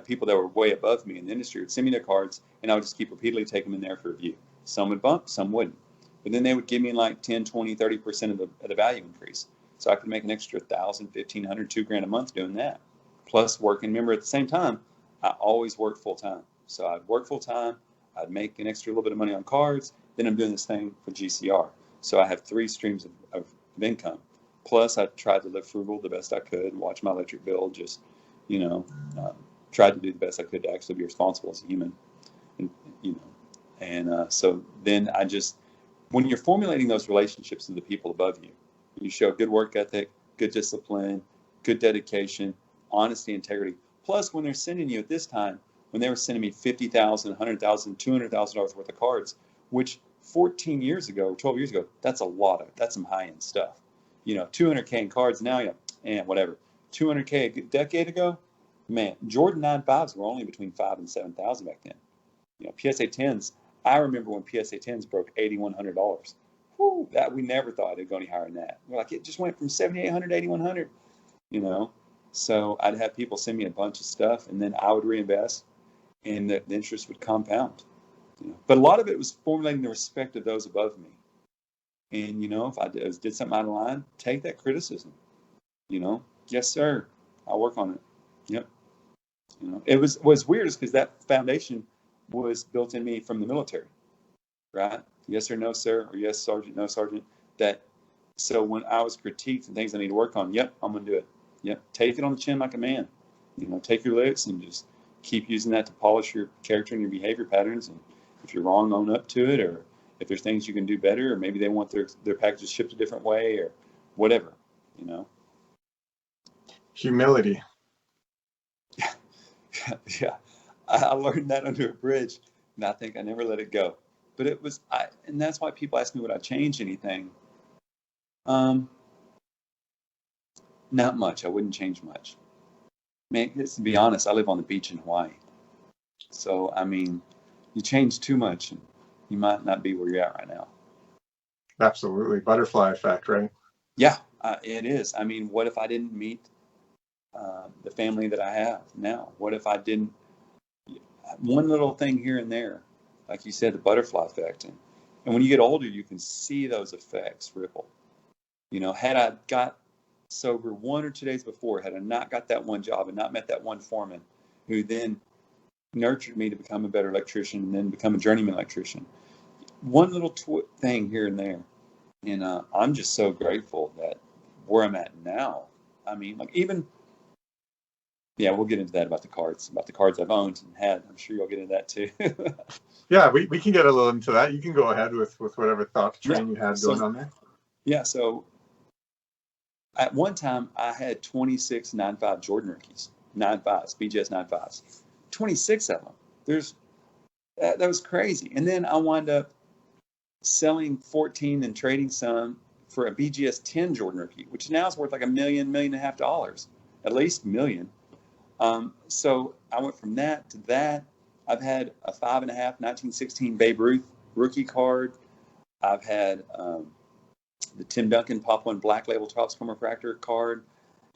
People that were way above me in the industry would send me their cards, and I would just keep repeatedly taking them in there for review. Some would bump, some wouldn't. But then they would give me like 10, 20, 30% of the value increase. So I could make an extra 1,000, 1,500, $2,000 a month doing that. Plus working. Remember, at the same time, I always worked full time. So I'd work full time, I'd make an extra little bit of money on cards, then I'm doing this thing for GCR. So I have 3 streams of income. Plus I tried to live frugal the best I could, watch my electric bill, just, tried to do the best I could to actually be responsible as a human. So then when you're formulating those relationships with the people above you, you show good work ethic, good discipline, good dedication, honesty, integrity. Plus, when they're sending you at this time, when they were sending me $50,000, $100,000, $200,000 worth of cards, which 14 years ago, 12 years ago, that's some high-end stuff. 200K in cards now, whatever. 200K a decade ago, man, Jordan 9.5s were only between 5,000 and 7,000 back then. PSA 10s, I remember when PSA 10s broke $8,100. Whew, that we never thought it'd go any higher than that. We're like, it just went from 7,800 to 8,100, So I'd have people send me a bunch of stuff, and then I would reinvest, and the interest would compound. But a lot of it was formulating the respect of those above me. And, if I did something out of line, take that criticism. Yes, sir, I'll work on it. Yep. It was weird is because that foundation was built in me from the military, right? Yes or no, sir, or yes, sergeant, no, sergeant. So when I was critiqued and things I need to work on, yep, I'm going to do it. Yep, take it on the chin like a man. Take your licks and just keep using that to polish your character and your behavior patterns. And if you're wrong, own up to it. Or if there's things you can do better, or maybe they want their packages shipped a different way, or whatever. Humility. Yeah, I learned that under a bridge, and I think I never let it go. But and that's why people ask me would I change anything. Not much. I wouldn't change much. Man, to be honest, I live on the beach in Hawaii. So, you change too much and you might not be where you're at right now. Absolutely. Butterfly effect, right? Yeah, it is. What if I didn't meet the family that I have now? What if I didn't? One little thing here and there, like you said, the butterfly effect. And when you get older, you can see those effects ripple. Had I got sober 1 or 2 days before, had I not got that one job and not met that one foreman who then nurtured me to become a better electrician and then become a journeyman electrician, one little thing here and there. And I'm just so grateful that where I'm at now. We'll get into that about the cards I've owned and had. I'm sure you'll get into that too. Yeah, we can get a little into that. You can go ahead with whatever thought train you had going on there. Yeah, so at one time I had 26 9.5 Jordan rookies, 9.5s, BGS 9.5s, 26 of them. That was crazy. And then I wound up selling 14 and trading some for a BGS 10 Jordan rookie, which now is worth like $1 million, $1.5 million, at least $1 million. So I went from that to that. I've had a 5.5 1916 Babe Ruth rookie card. I've had the Tim Duncan Pop 1 Black Label Topscore Refractor card.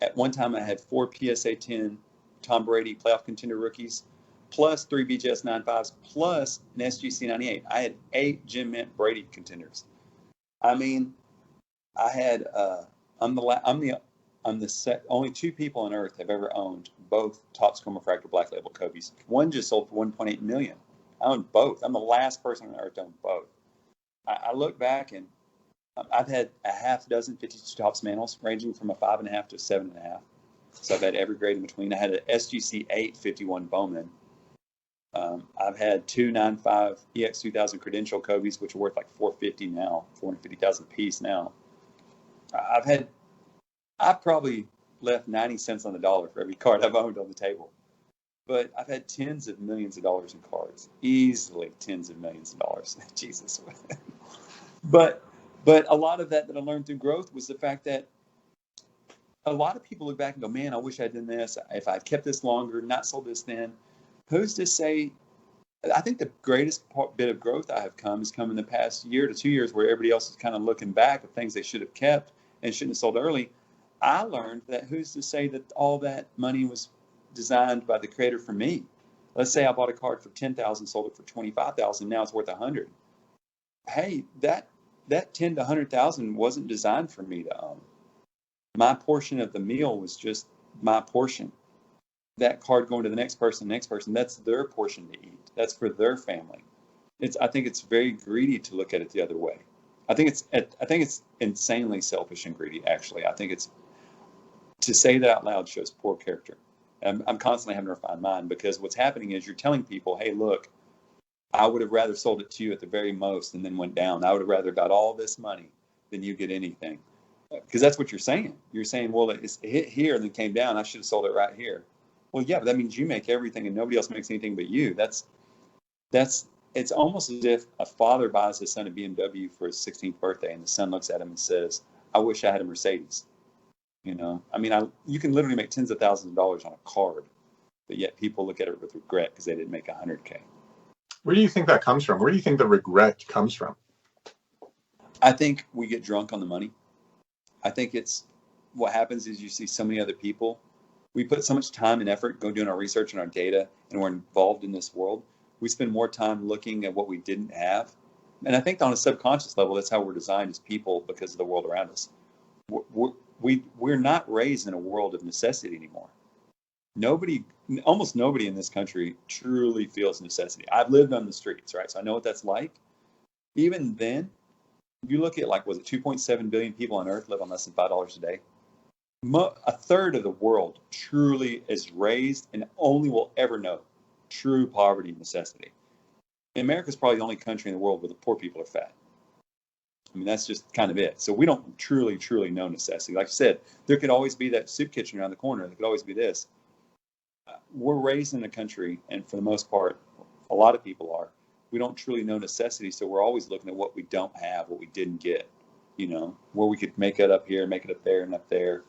At one time, I had 4 PSA 10 Tom Brady playoff contender rookies, plus 3 BGS 9.5s, plus an SGC 98. I had 8 Jim Mint Brady contenders. I had I'm the only 2 people on earth have ever owned both Topscore Refractor Black Label Kobe's. One just sold for $1.8 million. I own both. I'm the last person on earth to own both. I look back and I've had a half dozen 52 Topps Mantles ranging from a 5.5 to a 7.5. So I've had every grade in between. I had an SGC 8 51 Bowman. I've had two 9.5 EX 2000 credential Kobe's, which are worth like 450 now, 450,000 a piece now. I've had, I've probably left 90 cents on the dollar for every card I've owned on the table. But I've had tens of millions of dollars in cards, easily tens of millions of dollars. Jesus. but but a lot of that I learned through growth was the fact that a lot of people look back and go, man, I wish I'd done this. If I'd kept this longer, not sold this then. Who's to say? I think the greatest bit of growth I have has come in the past year to 2 years, where everybody else is kind of looking back at things they should have kept and shouldn't have sold early. I learned that who's to say that all that money was designed by the creator for me? Let's say I bought a card for 10,000, sold it for 25,000. Now it's worth 100. Hey, that 10 to 100,000 wasn't designed for me to own. My portion of the meal was just my portion. That card going to the next person, that's their portion to eat. That's for their family. I think it's very greedy to look at it the other way. I think it's insanely selfish and greedy, actually. I think it's, to say that out loud shows poor character. I'm constantly having to refine mine, because what's happening is you're telling people, hey, look, I would have rather sold it to you at the very most and then went down. I would have rather got all this money than you get anything. Because that's what you're saying. You're saying, well, it's hit here and then came down. I should have sold it right here. Well, yeah, but that means you make everything and nobody else makes anything but you. It's almost as if a father buys his son a BMW for his 16th birthday, and the son looks at him and says, I wish I had a Mercedes. You can literally make tens of thousands of dollars on a card, but yet people look at it with regret because they didn't make 100K. Where do you think that comes from? Where do you think the regret comes from? I think we get drunk on the money. I think it's what happens is you see so many other people. We put so much time and effort doing our research and our data, and we're involved in this world. We spend more time looking at what we didn't have. And I think on a subconscious level, that's how we're designed as people, because of the world around us. We're not raised in a world of necessity anymore. Almost nobody in this country truly feels necessity. I've lived on the streets, right? So I know what that's like. Even then, if you look at, like, was it 2.7 billion people on Earth live on less than $5 a day? A third of the world truly is raised and only will ever know true poverty and necessity. America's probably the only country in the world where the poor people are fat. I mean, that's just kind of it. So we don't truly know necessity. Like I said, there could always be that soup kitchen around the corner. There could always be this. We're raised in a country, and for the most part, a lot of people are. We don't truly know necessity, so we're always looking at what we don't have, what we didn't get, where we could make it up here, make it up there, and up there,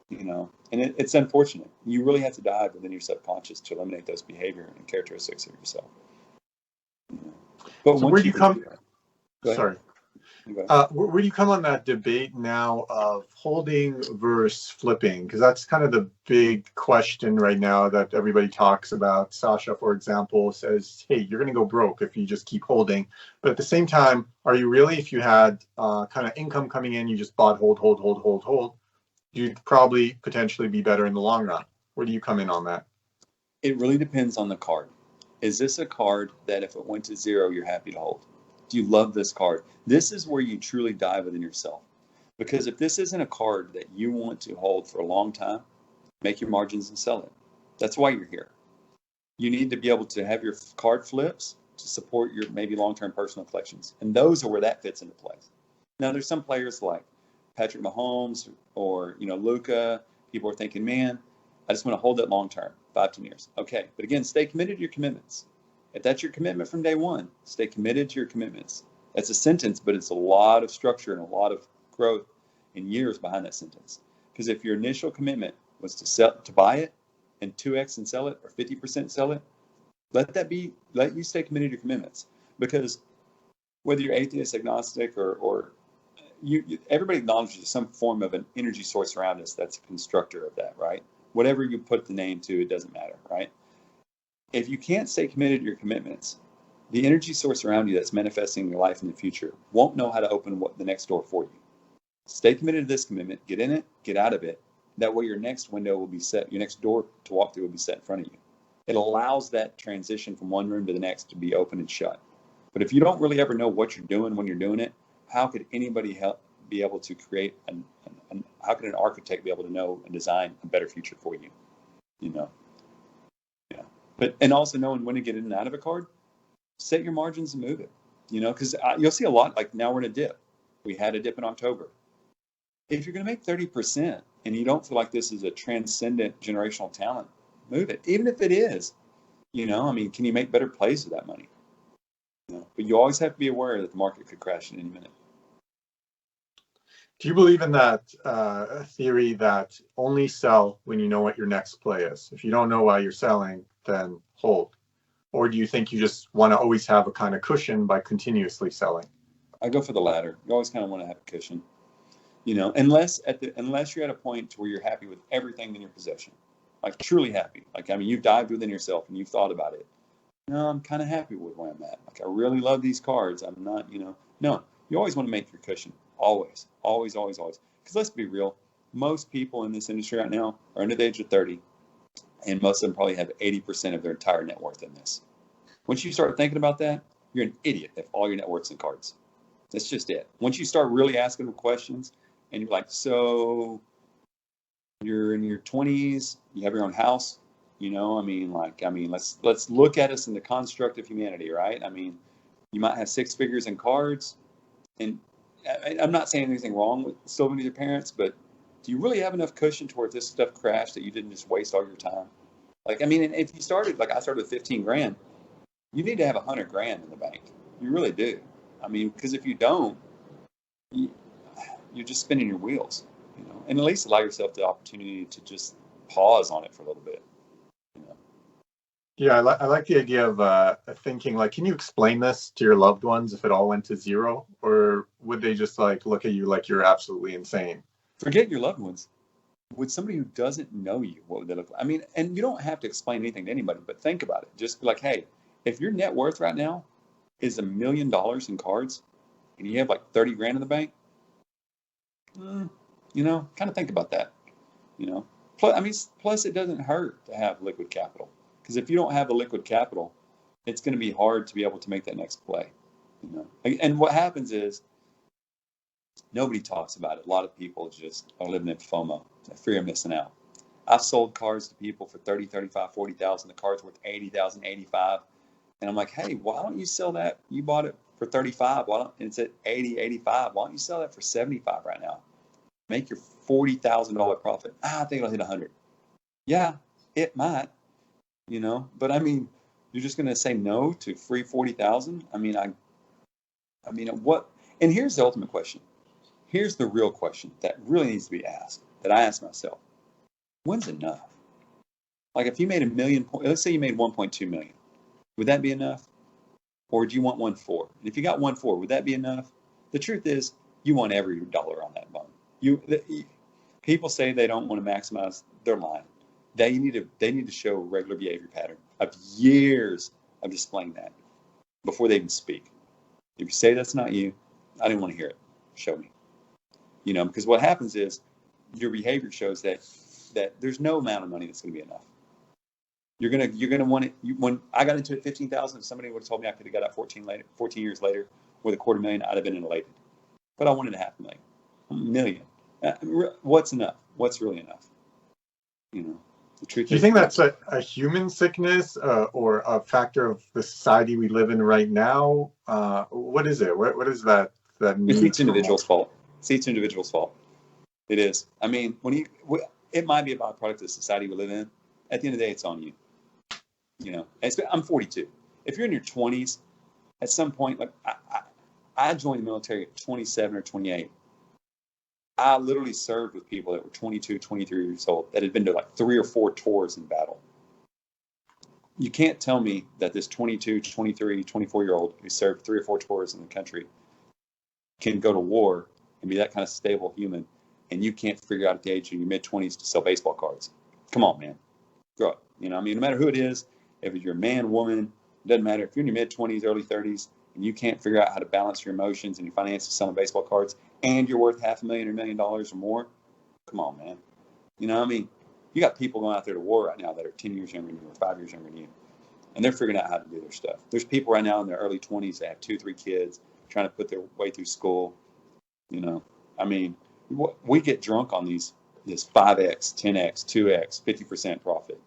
And it's unfortunate. You really have to dive within your subconscious to eliminate those behavior and characteristics of yourself. But so where do you come? Sorry. Where do you come on that debate now of holding versus flipping? Because that's kind of the big question right now that everybody talks about. Sasha, for example, says, hey, you're going to go broke if you just keep holding. But at the same time, are you really, if you had kind of income coming in, you just bought, hold, you'd probably potentially be better in the long run? Where do you come in on that? It really depends on the card. Is this a card that if it went to zero, you're happy to hold? Do you love this card? This is where you truly dive within yourself. Because if this isn't a card that you want to hold for a long time, make your margins and sell it. That's why you're here. You need to be able to have your card flips to support your maybe long-term personal collections. And those are where that fits into place. Now, there's some players like Patrick Mahomes or, Luka. People are thinking, man, I just want to hold it long-term, 5-10 years. Okay, but again, stay committed to your commitments. If that's your commitment from day one, stay committed to your commitments. That's a sentence, but it's a lot of structure and a lot of growth in years behind that sentence. Because if your initial commitment was to buy it and 2x and sell it, or 50% sell it, let you stay committed to your commitments. Because whether you're atheist, agnostic, or everybody acknowledges some form of an energy source around us that's a constructor of that, right? Whatever you put the name to, it doesn't matter, right? If you can't stay committed to your commitments, the energy source around you that's manifesting your life in the future won't know how to open the next door for you. Stay committed to this commitment, get in it, get out of it. That way your next window will be set, your next door to walk through will be set in front of you. It allows that transition from one room to the next to be open and shut. But if you don't really ever know what you're doing when you're doing it, how could anybody be able to create how could an architect be able to know and design a better future for you? Yeah. and also knowing when to get in and out of a card, set your margins and move it. Because you'll see a lot, like now we're in a dip. We had a dip in October. If you're going to make 30% and you don't feel like this is a transcendent generational talent, move it. Even if it is, can you make better plays with that money? But you always have to be aware that the market could crash in any minute. Do you believe in that theory that only sell when you know what your next play is? If you don't know why you're selling, then hold. Or do you think you just want to always have a kind of cushion by continuously selling? I go for the latter. You always kind of want to have a cushion, unless you're at a point where you're happy with everything in your possession, like truly happy. Like, you've dived within yourself and you've thought about it. No, I'm kind of happy with where I'm at. Like, I really love these cards. I'm not, no, you always want to make your cushion. Always, always, always, always. Because let's be real. Most people in this industry right now are under the age of 30, and most of them probably have 80% of their entire net worth in this. Once you start thinking about that, you're an idiot if all your net worth's in cards. That's just it. Once you start really asking them questions, and you're like, so you're in your 20s, you have your own house, let's look at us in the construct of humanity, right? You might have six figures in cards, and I'm not saying anything wrong with still living with your parents, but do you really have enough cushion towards this stuff crash that you didn't just waste all your time? And if you started, like I started with 15 grand, you need to have 100 grand in the bank. You really do. Because if you don't, you're just spinning your wheels, and at least allow yourself the opportunity to just pause on it for a little bit. Yeah, I like the idea of thinking, like, can you explain this to your loved ones if it all went to zero? Or would they just look at you like you're absolutely insane? Forget your loved ones. With somebody who doesn't know you, what would they look like? And you don't have to explain anything to anybody, but think about it. Just be like, hey, if your net worth right now is $1 million in cards and you have like 30 grand in the bank, kind of think about that. Plus it doesn't hurt to have liquid capital. Because if you don't have the liquid capital, it's going to be hard to be able to make that next play. And what happens is nobody talks about it. A lot of people just are living in FOMO, fear of missing out. I've sold cards to people for 30, 35, 40,000. The card's worth 80,000, 85. And I'm like, hey, why don't you sell that? You bought it for 35. And it's at 80, 85. Why don't you sell that for 75 right now? Make your $40,000 profit. I think it'll hit 100. Yeah, it might. But you're just going to say no to free 40,000? What? And here's the ultimate question. Here's the real question that really needs to be asked, that I ask myself. When's enough? Like, if you made $1 million, let's say you made 1.2 million, would that be enough? Or do you want 1.4? And if you got 1.4, would that be enough? The truth is, you want every dollar on that bone. People say they don't want to maximize their line. They need to show a regular behavior pattern of years of displaying that before they even speak. If you say that's not you, I didn't want to hear it. Show me. Because what happens is your behavior shows that there's no amount of money that's going to be enough. You're gonna want it. When I got into it 15,000, if somebody would have told me I could have got out 14 years later with $250,000, I'd have been elated. But I wanted $500,000. What's enough? What's really enough? The truth is. Do you think that's a human sickness or a factor of the society we live in right now? What is it? What is that need? It's each individual's fault. It's each individual's fault. It is. It might be a byproduct of the society we live in. At the end of the day, it's on you. I'm 42. If you're in your 20s, at some point, like I joined the military at 27 or 28. I literally served with people that were 22, 23 years old that had been to like 3 or 4 tours in battle. You can't tell me that this 22, 23, 24-year-old who served 3 or 4 tours in the country can go to war and be that kind of stable human, and you can't figure out at the age of your mid-20s to sell baseball cards. Come on, man. Grow up. No matter who it is, if you're a man, woman, it doesn't matter. If you're in your mid-20s, early 30s, and you can't figure out how to balance your emotions and your finances selling baseball cards, and you're worth $500,000 or $1 million or more, come on, man. You got people going out there to war right now that are 10 years younger than you or 5 years younger than you, and they're figuring out how to do their stuff. There's people right now in their early 20s that have 2, 3 kids trying to put their way through school. We get drunk on this 5X, 10X, 2X, 50% profit.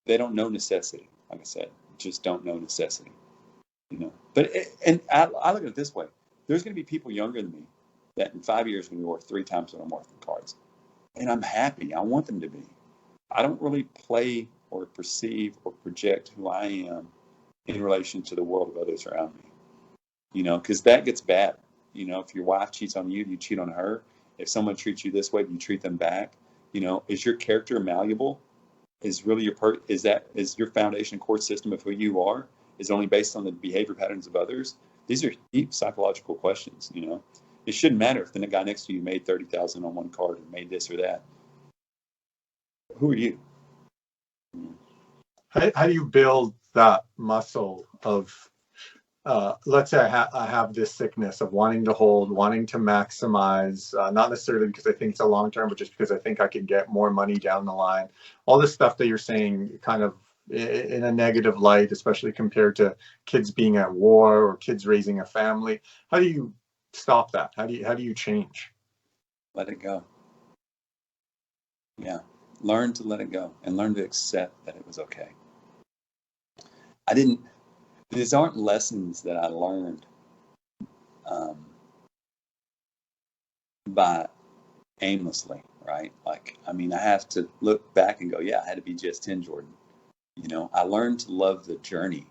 They don't know necessity. Like I said, just don't know necessity. But I look at it this way: there's going to be people younger than me that in 5 years going to be worth 3 times what I'm worth in cards, and I'm happy. I want them to be. I don't really play or perceive or project who I am in relation to the world of others around me. Because that gets bad. If your wife cheats on you, you cheat on her. If someone treats you this way, you treat them back. Is your character malleable? Is really is your foundation core system of who you are is only based on the behavior patterns of others? These are deep psychological questions. It shouldn't matter if the guy next to you made 30,000 on one card or made this or that. Who are you? How do you build that muscle of, let's say I have this sickness of wanting to hold, wanting to maximize, not necessarily because I think it's a long term, but just because I think I can get more money down the line. All this stuff that you're saying kind of in a negative light, especially compared to kids being at war or kids raising a family. How do you stop that? How do you change? Let it go. Yeah. Learn to let it go and learn to accept that it was okay. These aren't lessons that I learned by aimlessly, right? I have to look back and go, yeah, I had to be just 10, Jordan. I learned to love the journey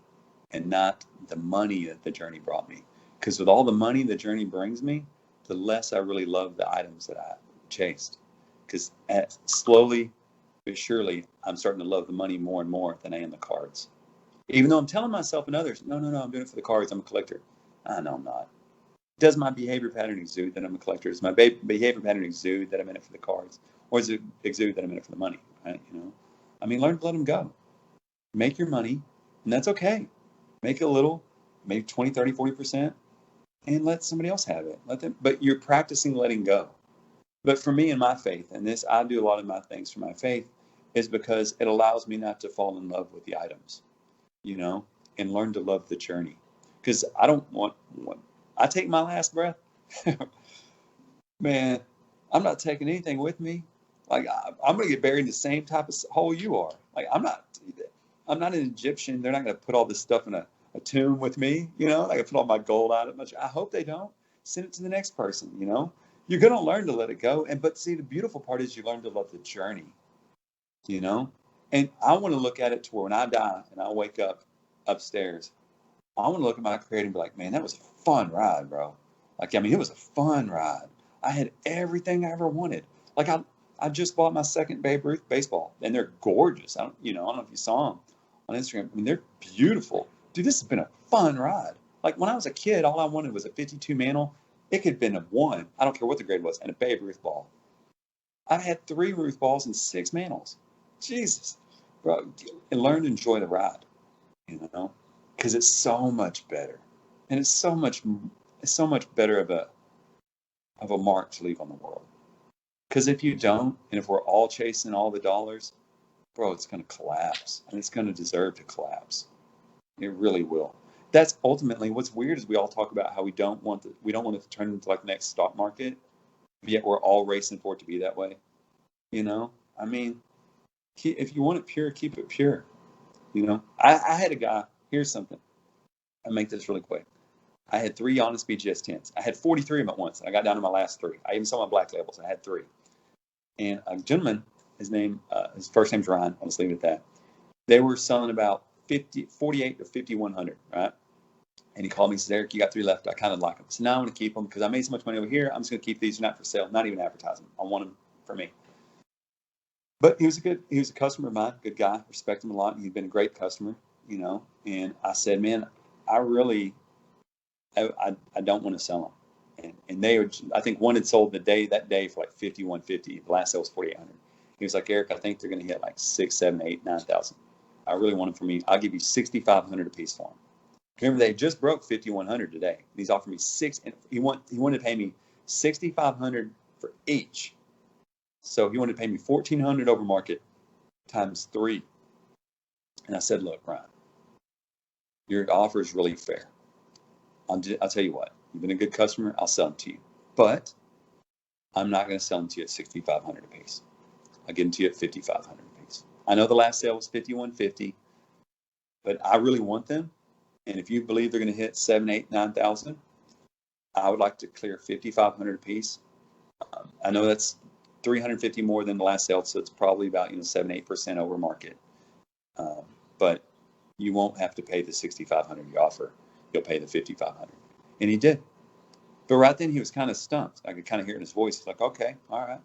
and not the money that the journey brought me. Because with all the money the journey brings me, the less I really love the items that I chased. Because slowly but surely, I'm starting to love the money more and more than I am the cards. Even though I'm telling myself and others, no, I'm doing it for the cards. I'm a collector. I know I'm not. Does my behavior pattern exude that I'm a collector? Does my behavior pattern exude that I'm in it for the cards? Or does it exude that I'm in it for the money? Right? Learn to let them go. Make your money, and that's okay. Make it a little, maybe 20, 30, 40%, and let somebody else have it. But you're practicing letting go. But for me and my faith, and this, I do a lot of my things for my faith, is because it allows me not to fall in love with the items, and learn to love the journey. Because I don't want, I take my last breath, man, I'm not taking anything with me. I'm going to get buried in the same type of hole you are. I'm not an Egyptian. They're not going to put all this stuff in a tomb with me. I can put all my gold out of it. I hope they don't. Send it to the next person. You're going to learn to let it go. But see, the beautiful part is you learn to love the journey. And I want to look at it to where when I die and I wake up upstairs, I want to look at my creator and be like, man, that was a fun ride, bro. It was a fun ride. I had everything I ever wanted. I just bought my second Babe Ruth baseball, and they're gorgeous. I don't know if you saw them on Instagram. They're beautiful. Dude, this has been a fun ride. When I was a kid, all I wanted was a 52 mantle. It could have been a 1. I don't care what the grade was, and a Babe Ruth ball. I had 3 Ruth balls and 6 mantles. Jesus, bro. And learn to enjoy the ride, because it's so much better. And it's so much better of a mark to leave on the world. Because if you don't, and if we're all chasing all the dollars, bro, it's going to collapse, and it's going to deserve to collapse. It really will. That's ultimately what's weird is we all talk about how we don't want it to turn into the next stock market, yet we're all racing for it to be that way. If you want it pure, keep it pure. I had a guy. Here's something. I'll make this really quick. I had 3 Honest BGS 10s. I had 43 of them at once, and I got down to my last 3. I even saw my black labels. I had 3. And a gentleman, his first name's Ryan. I'll just leave it at that. They were selling about 48 to 5,100, right? And he called me and said, Eric, you got 3 left. I kind of like them. So now I want to keep them because I made so much money over here. I'm just going to keep these. They're not for sale, not even advertising. I want them for me. But he was a customer of mine, good guy, respect him a lot. He'd been a great customer, and I said, man, I really, I don't want to sell them. And they were, I think one had sold that day for 5,150. The last sale was 4,800. He was like, Eric, I think they're going to hit 6, 7, 8, 9,000. I really want them for me. I'll give you 6,500 a piece for them. Remember, they just broke 5,100 today. He's offered me 6, and he wanted to pay me 6,500 for each. So he wanted to pay me 1,400 over market times 3. And I said, look, Ryan, your offer is really fair. I'll tell you what, you've been a good customer. I'll sell them to you. But I'm not going to sell them to you at 6,500 a piece. I'll get them to you at 5,500 a piece. I know the last sale was 5150, but I really want them. And if you believe they're going to hit 7, 8, 9,000, I would like to clear 5,500 a piece. I know that's 350 more than the last sale, so it's probably about 7, 8% over market. But you won't have to pay the 6,500 you offer. You'll pay the 5,500, and he did. But right then he was kind of stumped. I could kind of hear it in his voice. He's like, "Okay, all right."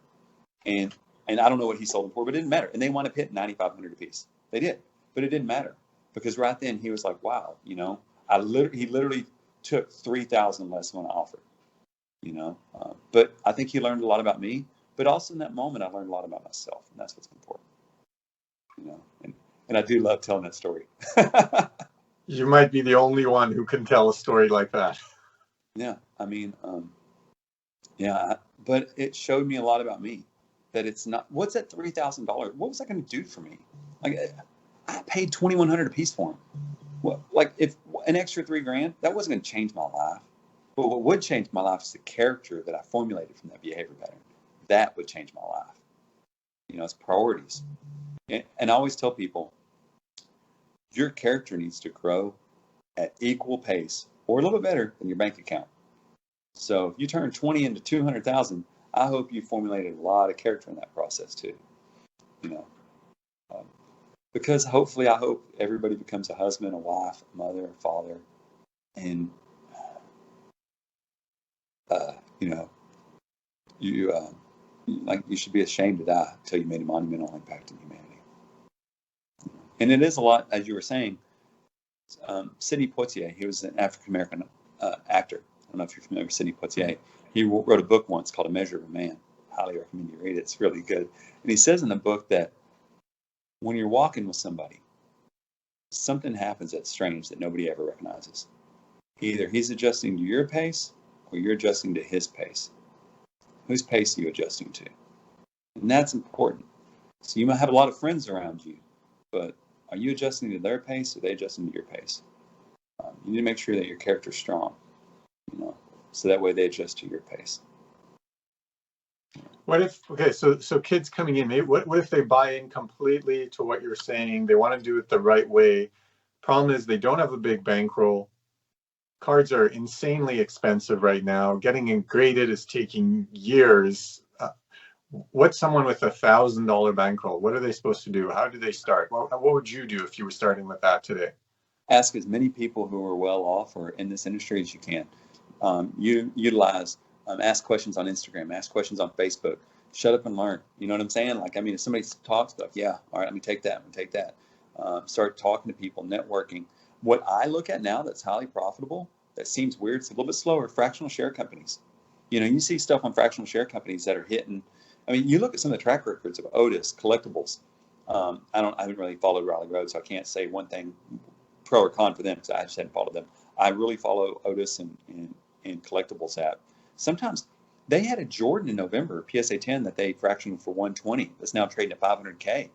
And I don't know what he sold them for, but it didn't matter. And they wound up hitting 9,500 a piece. They did, but it didn't matter because right then he was like, "Wow, he literally took 3,000 less than I offered." But I think he learned a lot about me. But also in that moment, I learned a lot about myself, and that's what's important. And I do love telling that story. You might be the only one who can tell a story like that. Yeah, I mean, but it showed me a lot about me. That it's not. What's that $3,000? What was that going to do for me? Like, I paid 2,100 a piece for them. Well, like if an extra $3,000, that wasn't going to change my life. But what would change my life is the character that I formulated from that behavior pattern. That would change my life. It's priorities. And I always tell people, your character needs to grow at equal pace or a little bit better than your bank account. So if you turn 20 into 200,000, I hope you formulated a lot of character in that process too. Because hopefully, I hope everybody becomes a husband, a wife, a mother, a father, and you should be ashamed to die until you made a monumental impact in humanity. And it is a lot, as you were saying. Sidney Poitier, he was an African American actor. I don't know if you're familiar with Sidney Poitier. He wrote a book once called A Measure of a Man. Highly recommend you read it. It's really good. And he says in the book that when you're walking with somebody, something happens that's strange that nobody ever recognizes. Either he's adjusting to your pace or you're adjusting to his pace. Whose pace are you adjusting to? And that's important. So you might have a lot of friends around you, but are you adjusting to their pace or are they adjusting to your pace? You need to make sure that your character's strong, so that way they adjust to your pace. So kids coming in, what if they buy in completely to what you're saying? They want to do it the right way. Problem is they don't have a big bankroll. Cards are insanely expensive right now. Getting it graded is taking years. What's someone with $1,000 bankroll? What are they supposed to do? How do they start? What would you do if you were starting with that today? Ask as many people who are well off or in this industry as you can. Ask questions on Instagram, ask questions on Facebook. Shut up and learn. You know what I'm saying? If somebody talks, like, yeah, all right, let me take that. Start talking to people, networking. What I look at now that's highly profitable, that seems weird, it's a little bit slower, fractional share companies. You see stuff on fractional share companies that are hitting. You look at some of the track records of Otis, Collectibles. I haven't really followed Raleigh Road, so I can't say one thing pro or con for them because I just hadn't followed them. I really follow Otis and Collectibles app. Sometimes they had a Jordan in November, PSA 10, that they fractioned for 120. That's now trading at 500K.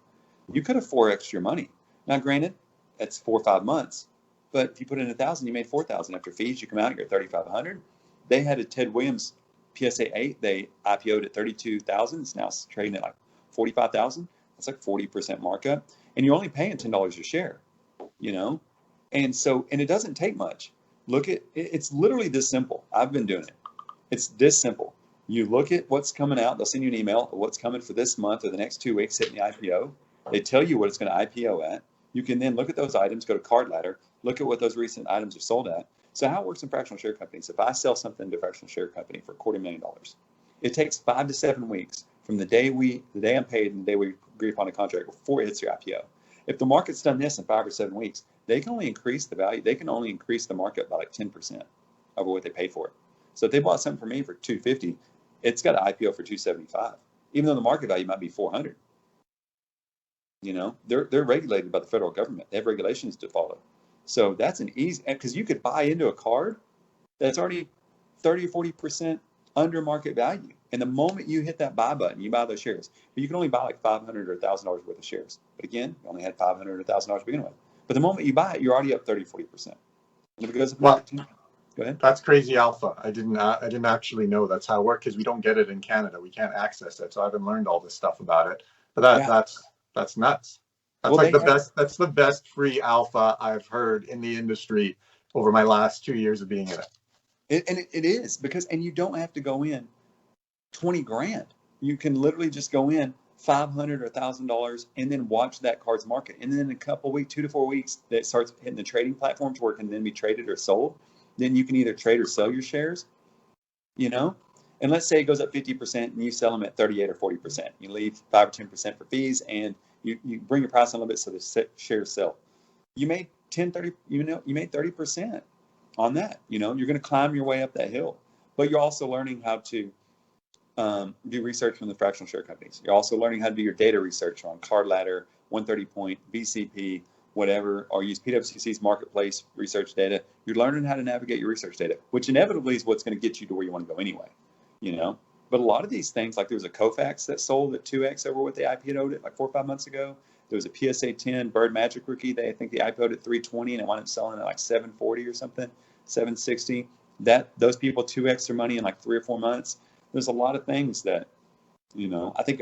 You could have 4x your money. Now, granted, that's 4 or 5 months, but if you put in 1,000, you made 4,000 after fees. You come out, you're at 3,500. They had a Ted Williams PSA 8. They IPO'd at 32,000. It's now trading at like 45,000. That's like 40% markup, and you're only paying $10 a share. And it doesn't take much. It's literally this simple. I've been doing it. It's this simple. You look at what's coming out. They'll send you an email of what's coming for this month or the next 2 weeks hitting the IPO. They tell you what it's going to IPO at. You can then look at those items, go to Card Ladder, look at what those recent items are sold at. So how it works in fractional share companies, if I sell something to a fractional share company for $250,000, it takes 5 to 7 weeks from the day I'm paid and the day we agree upon a contract before it hits your IPO. If the market's done this in 5 or 7 weeks, they can only increase the value. They can only increase the market by like 10% over what they paid for it. So if they bought something for me for $250, it's got an IPO for $275, even though the market value might be $400. They're regulated by the federal government. They have regulations to follow. So that's an easy, because you could buy into a card that's already 30 or 40% under market value. And the moment you hit that buy button, you buy those shares. But you can only buy like $500 or $1,000 worth of shares. But again, you only had $500 or $1,000 to begin with. But the moment you buy it, you're already up 30, 40%. And if it goes up another 10, go ahead. That's crazy alpha. I didn't actually know that's how it worked because we don't get it in Canada. We can't access it. So I haven't learned all this stuff about it. But that's nuts. That's Well, like they the have, best. That's the best free alpha I've heard in the industry over my last 2 years of being in it. it is because, and you don't have to go in 20 grand. You can literally just go in 500 or $1,000 and then watch that card's market. And then in a couple of weeks, 2 to 4 weeks, that starts hitting the trading platforms where it can then be traded or sold. Then you can either trade or sell your shares, you know? And let's say it goes up 50% and you sell them at 38 or 40%. You leave 5 or 10% for fees and you bring your price down a little bit so the shares sell. You made 10, 30, you made 30% on that. You're going to climb your way up that hill, but you're also learning how to do research from the fractional share companies. You're also learning how to do your data research on Card Ladder, 130 Point, BCP, whatever, or use PwC's marketplace research data. You're learning how to navigate your research data, which inevitably is what's going to get you to where you want to go anyway. But a lot of these things, like there was a Kofax that sold at 2x over what they IPO'd it like 4 or 5 months ago. There was a PSA 10 Bird Magic rookie. I think they IPO'd at 320 and it wound up selling at like 740 or something, 760. Those people 2x their money in like 3 or 4 months. There's a lot of things that, I think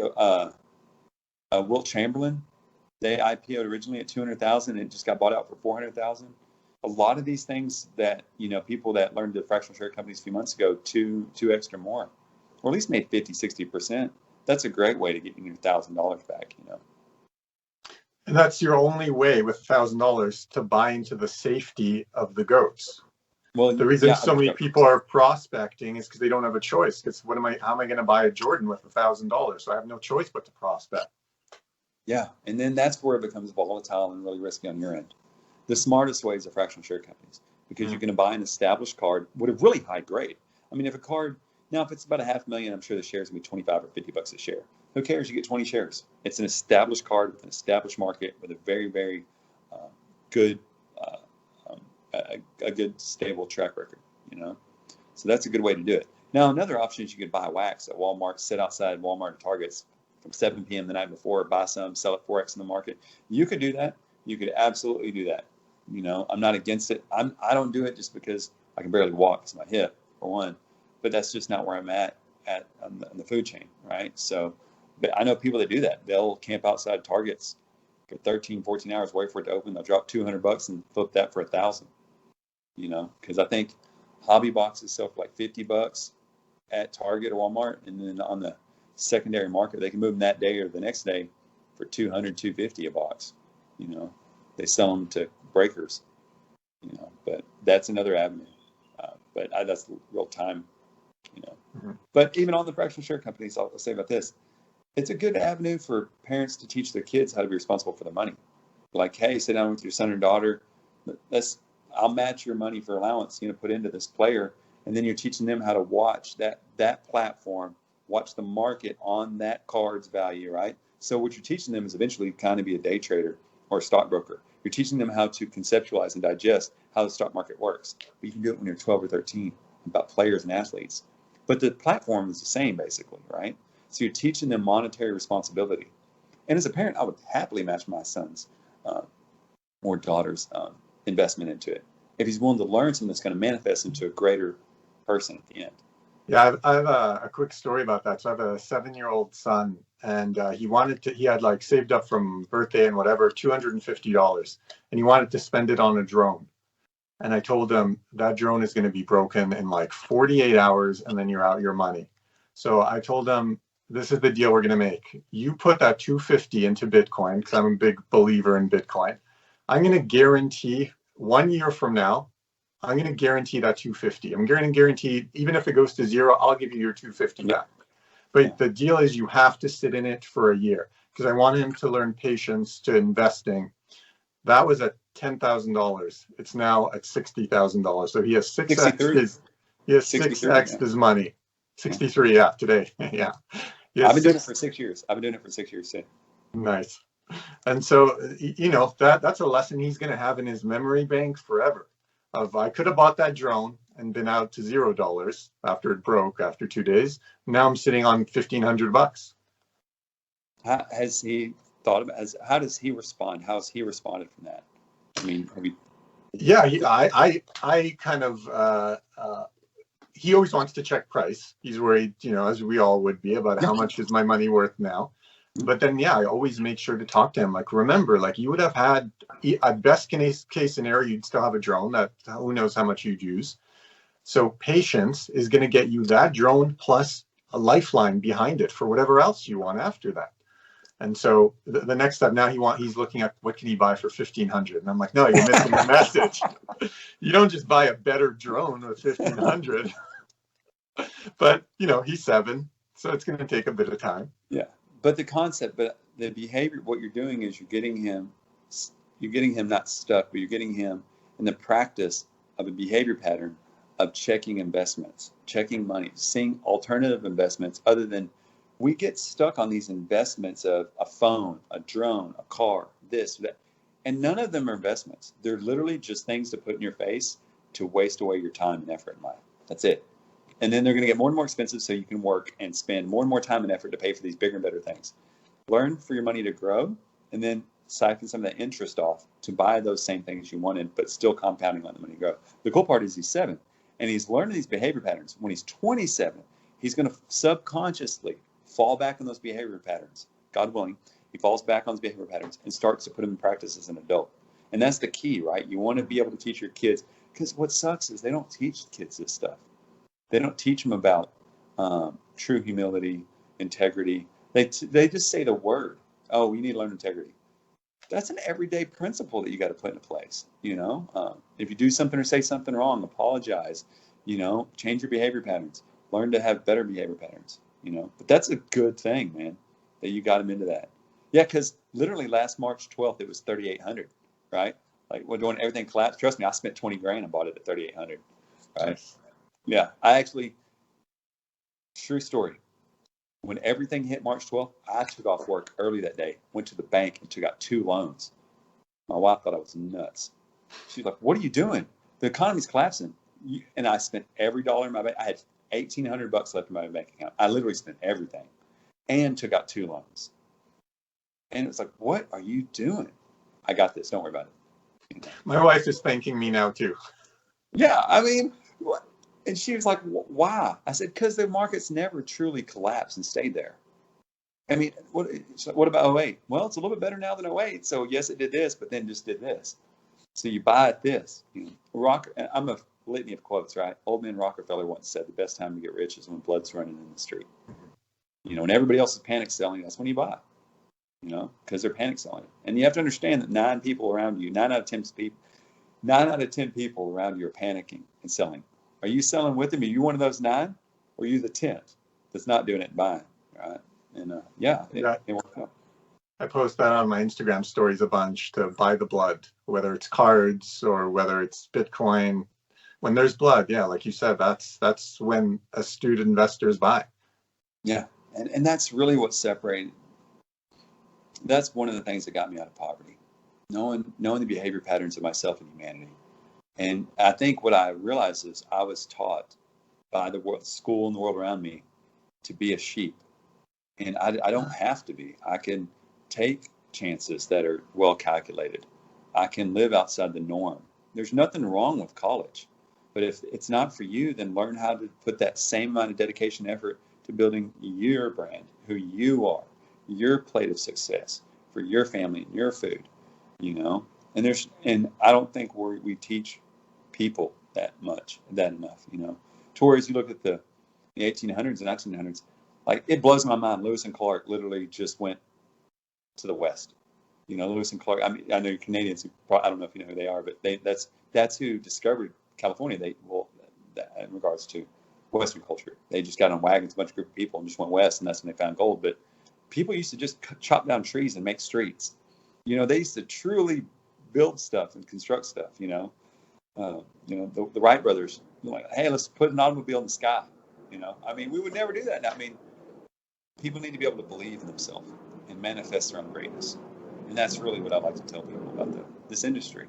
Wilt Chamberlain, they IPO'd originally at 200,000 and it just got bought out for 400,000. A lot of these things that, people that learned the fractional share companies a few months ago, 2x or more, or at least made 50, 60%. That's a great way to get your $1,000 back, And that's your only way with $1,000 to buy into the safety of the goats. Well, The reason yeah, so many people are prospecting is because they don't have a choice. Because how am I going to buy a Jordan with $1,000? So I have no choice but to prospect. Yeah, and then that's where it becomes volatile and really risky on your end. The smartest way is the fractional share companies because you're going to buy an established card with a really high grade. I mean, if it's about $500,000, I'm sure the shares will be 25 or $50 a share. Who cares? You get 20 shares. It's an established card with an established market with a very, very good, a good stable track record. So that's a good way to do it. Now, another option is you could buy wax at Walmart, sit outside Walmart and Targets from 7 p.m. the night before, buy some, sell it 4x in the market. You could do that. You could absolutely do that. I'm not against it. I don't do it just because I can barely walk because of my hip, for one. But that's just not where I'm at on the food chain, right? So, but I know people that do that. They'll camp outside Targets for 13, 14 hours, wait for it to open. They'll drop $200 and flip that for $1,000. Because I think hobby boxes sell for like $50 at Target or Walmart, and then on the secondary market, they can move them that day or the next day for $200, $250 a box. They sell them to breakers. But that's another avenue. But that's real time. Mm-hmm. But even on the fractional share companies, I'll say about this: it's a good avenue for parents to teach their kids how to be responsible for their money. Like, hey, sit down with your son or daughter. I'll match your money for allowance, put into this player, and then you're teaching them how to watch that platform, watch the market on that card's value, right? So what you're teaching them is eventually kind of be a day trader or a stockbroker. You're teaching them how to conceptualize and digest how the stock market works. But you can do it when you're 12 or 13 about players and athletes. But the platform is the same, basically, right? So you're teaching them monetary responsibility. And as a parent, I would happily match my son's or daughter's investment into it if he's willing to learn something that's going to manifest into a greater person at the end. Yeah, I have a quick story about that. So I have a 7-year-old son, and he had like saved up from birthday and whatever, $250, and he wanted to spend it on a drone. And I told him that drone is going to be broken in like 48 hours, and then you're out your money. So I told him, this is the deal we're going to make. You put that 250 into Bitcoin, because I'm a big believer in Bitcoin. I'm going to guarantee 1 year from now, I'm going to guarantee that 250. I'm going to guarantee, even if it goes to zero, I'll give you your 250 back. But the deal is you have to sit in it for a year, because I want him to learn patience to investing. That was at $10,000. It's now at $60,000. So he has 6x his money. 63, yeah, today. Yeah. I've been doing it for 6 years. Too. Nice. And so, that's a lesson he's going to have in his memory bank forever. I could have bought that drone and been out to $0 after it broke after 2 days. Now I'm sitting on $1,500. Has he thought about? How does he respond? How has he responded from that? I mean, Yeah, I kind of. He always wants to check price. He's worried, as we all would be, about how much is my money worth now. But then, yeah, I always make sure to talk to him. Like, remember, like you would have had at best case scenario, you'd still have a drone that who knows how much you'd use. So patience is going to get you that drone plus a lifeline behind it for whatever else you want after that. And so the next step now he's looking at what can he buy for 1,500, and I'm like, no, you're missing the message. You don't just buy a better drone with 1,500. But he's 7, so it's going to take a bit of time. Yeah, but the behavior, what you're doing is you're getting him not stuck, but you're getting him in the practice of a behavior pattern of checking investments, checking money, seeing alternative investments other than we get stuck on these investments of a phone, a drone, a car, this, that, and none of them are investments. They're literally just things to put in your face to waste away your time and effort in life. That's it. And then they're going to get more and more expensive so you can work and spend more and more time and effort to pay for these bigger and better things. Learn for your money to grow and then siphon some of that interest off to buy those same things you wanted, but still compounding on the money grow. The cool part is he's 7 and he's learning these behavior patterns. When he's 27, he's going to subconsciously fall back on those behavior patterns. God willing, he falls back on those behavior patterns and starts to put them in practice as an adult. And that's the key, right? You want to be able to teach your kids, because what sucks is they don't teach kids this stuff. They don't teach them about true humility, integrity. They just say the word. Oh, you need to learn integrity. That's an everyday principle that you got to put into place. If you do something or say something wrong, apologize. Change your behavior patterns. Learn to have better behavior patterns. But that's a good thing, man, that you got them into that. Yeah, because literally last March 12th, it was 3,800, right? Like when everything collapsed. Trust me, I spent 20 grand and bought it at 3,800, right? Nice. Yeah, I actually, true story. When everything hit March 12th, I took off work early that day, went to the bank and took out 2 loans. My wife thought I was nuts. She's like, what are you doing? The economy's collapsing. And I spent every dollar in my bank. I had $1,800 left in my bank account. I literally spent everything and took out 2 loans. And it was like, what are you doing? I got this. Don't worry about it. My wife is thanking me now too. Yeah, I mean, what? And she was like, why? I said, because the markets never truly collapsed and stayed there. I mean, what about 08? Well, it's a little bit better now than 08. So yes, it did this, but then just did this. So you buy at this. I'm a litany of quotes, right? Old man Rockefeller once said, the best time to get rich is when blood's running in the street. When everybody else is panic selling, that's when you buy. Because they're panic selling. And you have to understand that 9 out of 10 people around you are panicking and selling. Are you selling with them? Are you one of those 9? Or are you the 10th that's not doing it and buying? Right? And it worked out. I post that on my Instagram stories a bunch to buy the blood, whether it's cards or whether it's Bitcoin. When there's blood, yeah, like you said, that's when astute investors buy. Yeah, and that's really what separated. That's one of the things that got me out of poverty, knowing the behavior patterns of myself and humanity. And I think what I realized is I was taught by the school and the world around me to be a sheep. And I don't have to be. I can take chances that are well calculated. I can live outside the norm. There's nothing wrong with college. But if it's not for you, then learn how to put that same amount of dedication and effort to building your brand, who you are, your plate of success for your family and your food, And I don't think we teach people that enough, Towards you look at the 1800s and 1900s, like it blows my mind. Lewis and Clark literally just went to the West. Lewis and Clark. I mean, I know Canadians. I don't know if you know who they are, but that's who discovered California. In regards to Western culture, they just got on wagons, a bunch of group of people, and just went west, and that's when they found gold. But people used to just chop down trees and make streets. They used to truly build stuff and construct stuff. The Wright brothers, like, hey, let's put an automobile in the sky. I mean, we would never do that. I mean, people need to be able to believe in themselves and manifest their own greatness. And that's really what I like to tell people about this industry.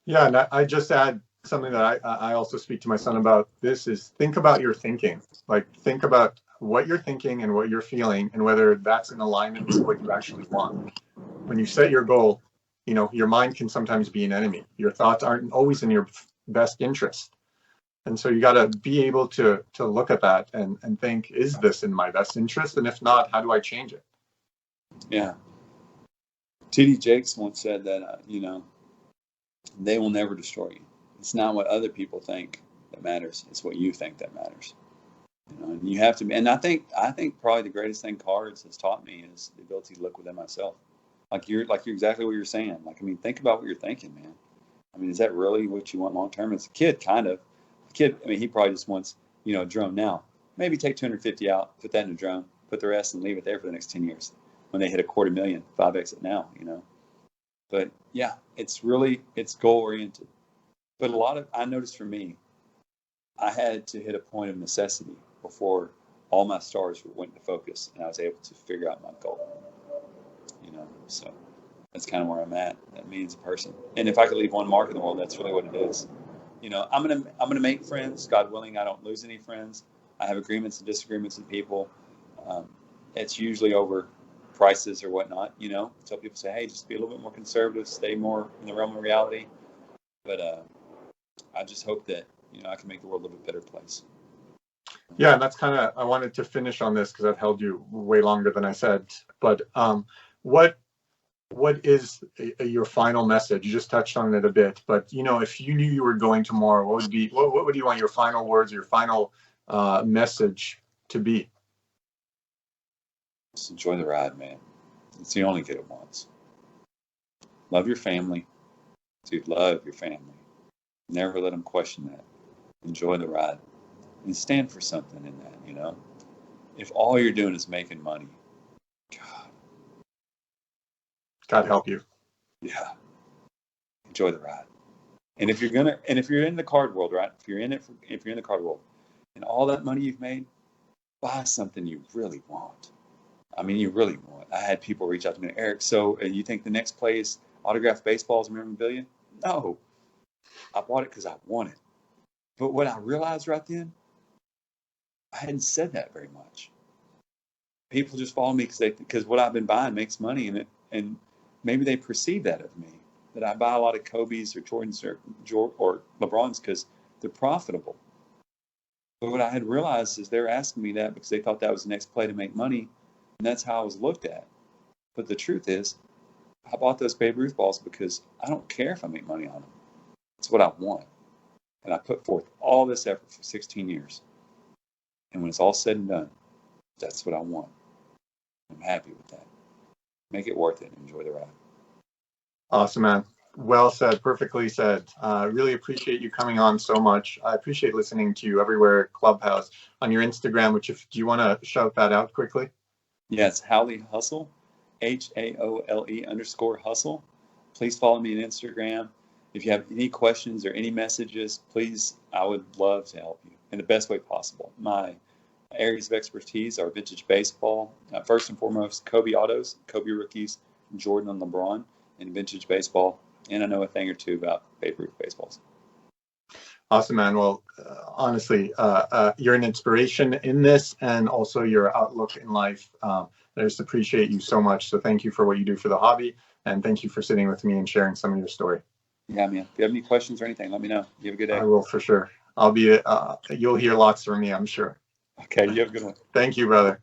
Yeah, and I just add something that I also speak to my son about. This is think about your thinking. Like think about what you're thinking and what you're feeling and whether that's in alignment with what you actually want. When you set your goal, your mind can sometimes be an enemy. Your thoughts aren't always in your best interest. And so you got to be able to look at that and think, is this in my best interest? And if not, how do I change it? Yeah. T.D. Jakes once said that, they will never destroy you. It's not what other people think that matters. It's what you think that matters. And you have to. And I think probably the greatest thing cards has taught me is the ability to look within myself. You're exactly what you're saying. Think about what you're thinking, man. Is that really what you want long term? As a kid, kind of. A kid, he probably just wants, a drone now. Maybe take 250 out, put that in a drone, put the rest and leave it there for the next 10 years. When they hit $250,000, 5x it now, But yeah, it's goal oriented. But I noticed for me, I had to hit a point of necessity before all my stars went into focus and I was able to figure out my goal. So that's kind of where I'm at. That means a person. And if I could leave one mark in the world, that's really what it is. I'm gonna make friends. God willing, I don't lose any friends. I have agreements and disagreements with people. It's usually over prices or whatnot. So people say, hey, just be a little bit more conservative, stay more in the realm of reality. But I just hope that I can make the world a little bit better place. Yeah, and that's kind of, I wanted to finish on this because I've held you way longer than I said. But what is your final message? You just touched on it a bit, but if you knew you were going tomorrow, what would you want your final words, your final message to be? Just enjoy the ride, man. It's you only get it once. Love your family, dude. Love your family. Never let them question that. Enjoy the ride and stand for something in that. If all you're doing is making money, God help you. Yeah. Enjoy the ride. And if you're in the card world, right? If you're in the card world, and all that money you've made, buy something you really want. You really want. I had people reach out to me, Eric. So you think the next play is autographed baseballs and memorabilia? No, I bought it because I want it. But what I realized right then, I hadn't said that very much. People just follow me because what I've been buying makes money, and maybe they perceive that of me, that I buy a lot of Kobe's or Jordans or LeBrons because they're profitable. But what I had realized is they're asking me that because they thought that was the next play to make money, and that's how I was looked at. But the truth is, I bought those Babe Ruth balls because I don't care if I make money on them. It's what I want. And I put forth all this effort for 16 years. And when it's all said and done, that's what I want. I'm happy with that. Make it worth it. Enjoy the ride. Awesome, man. Well said. Perfectly said. Really appreciate you coming on so much. I appreciate listening to you everywhere. Clubhouse, on your Instagram, do you want to shout that out quickly? Yeah, it's Howley Hustle, HAOLE_hustle. Please follow me on Instagram. If you have any questions or any messages, please, I would love to help you in the best way possible. My areas of expertise are vintage baseball. First and foremost, Kobe autos, Kobe rookies, Jordan and LeBron, and vintage baseball. And I know a thing or two about Babe Ruth baseballs. Awesome, man. Well, honestly, you're an inspiration in this and also your outlook in life. I just appreciate you so much. So thank you for what you do for the hobby. And thank you for sitting with me and sharing some of your story. Yeah, man. If you have any questions or anything, let me know. You have a good day. I will for sure. You'll hear lots from me, I'm sure. Okay, you have a good one. Thank you, brother.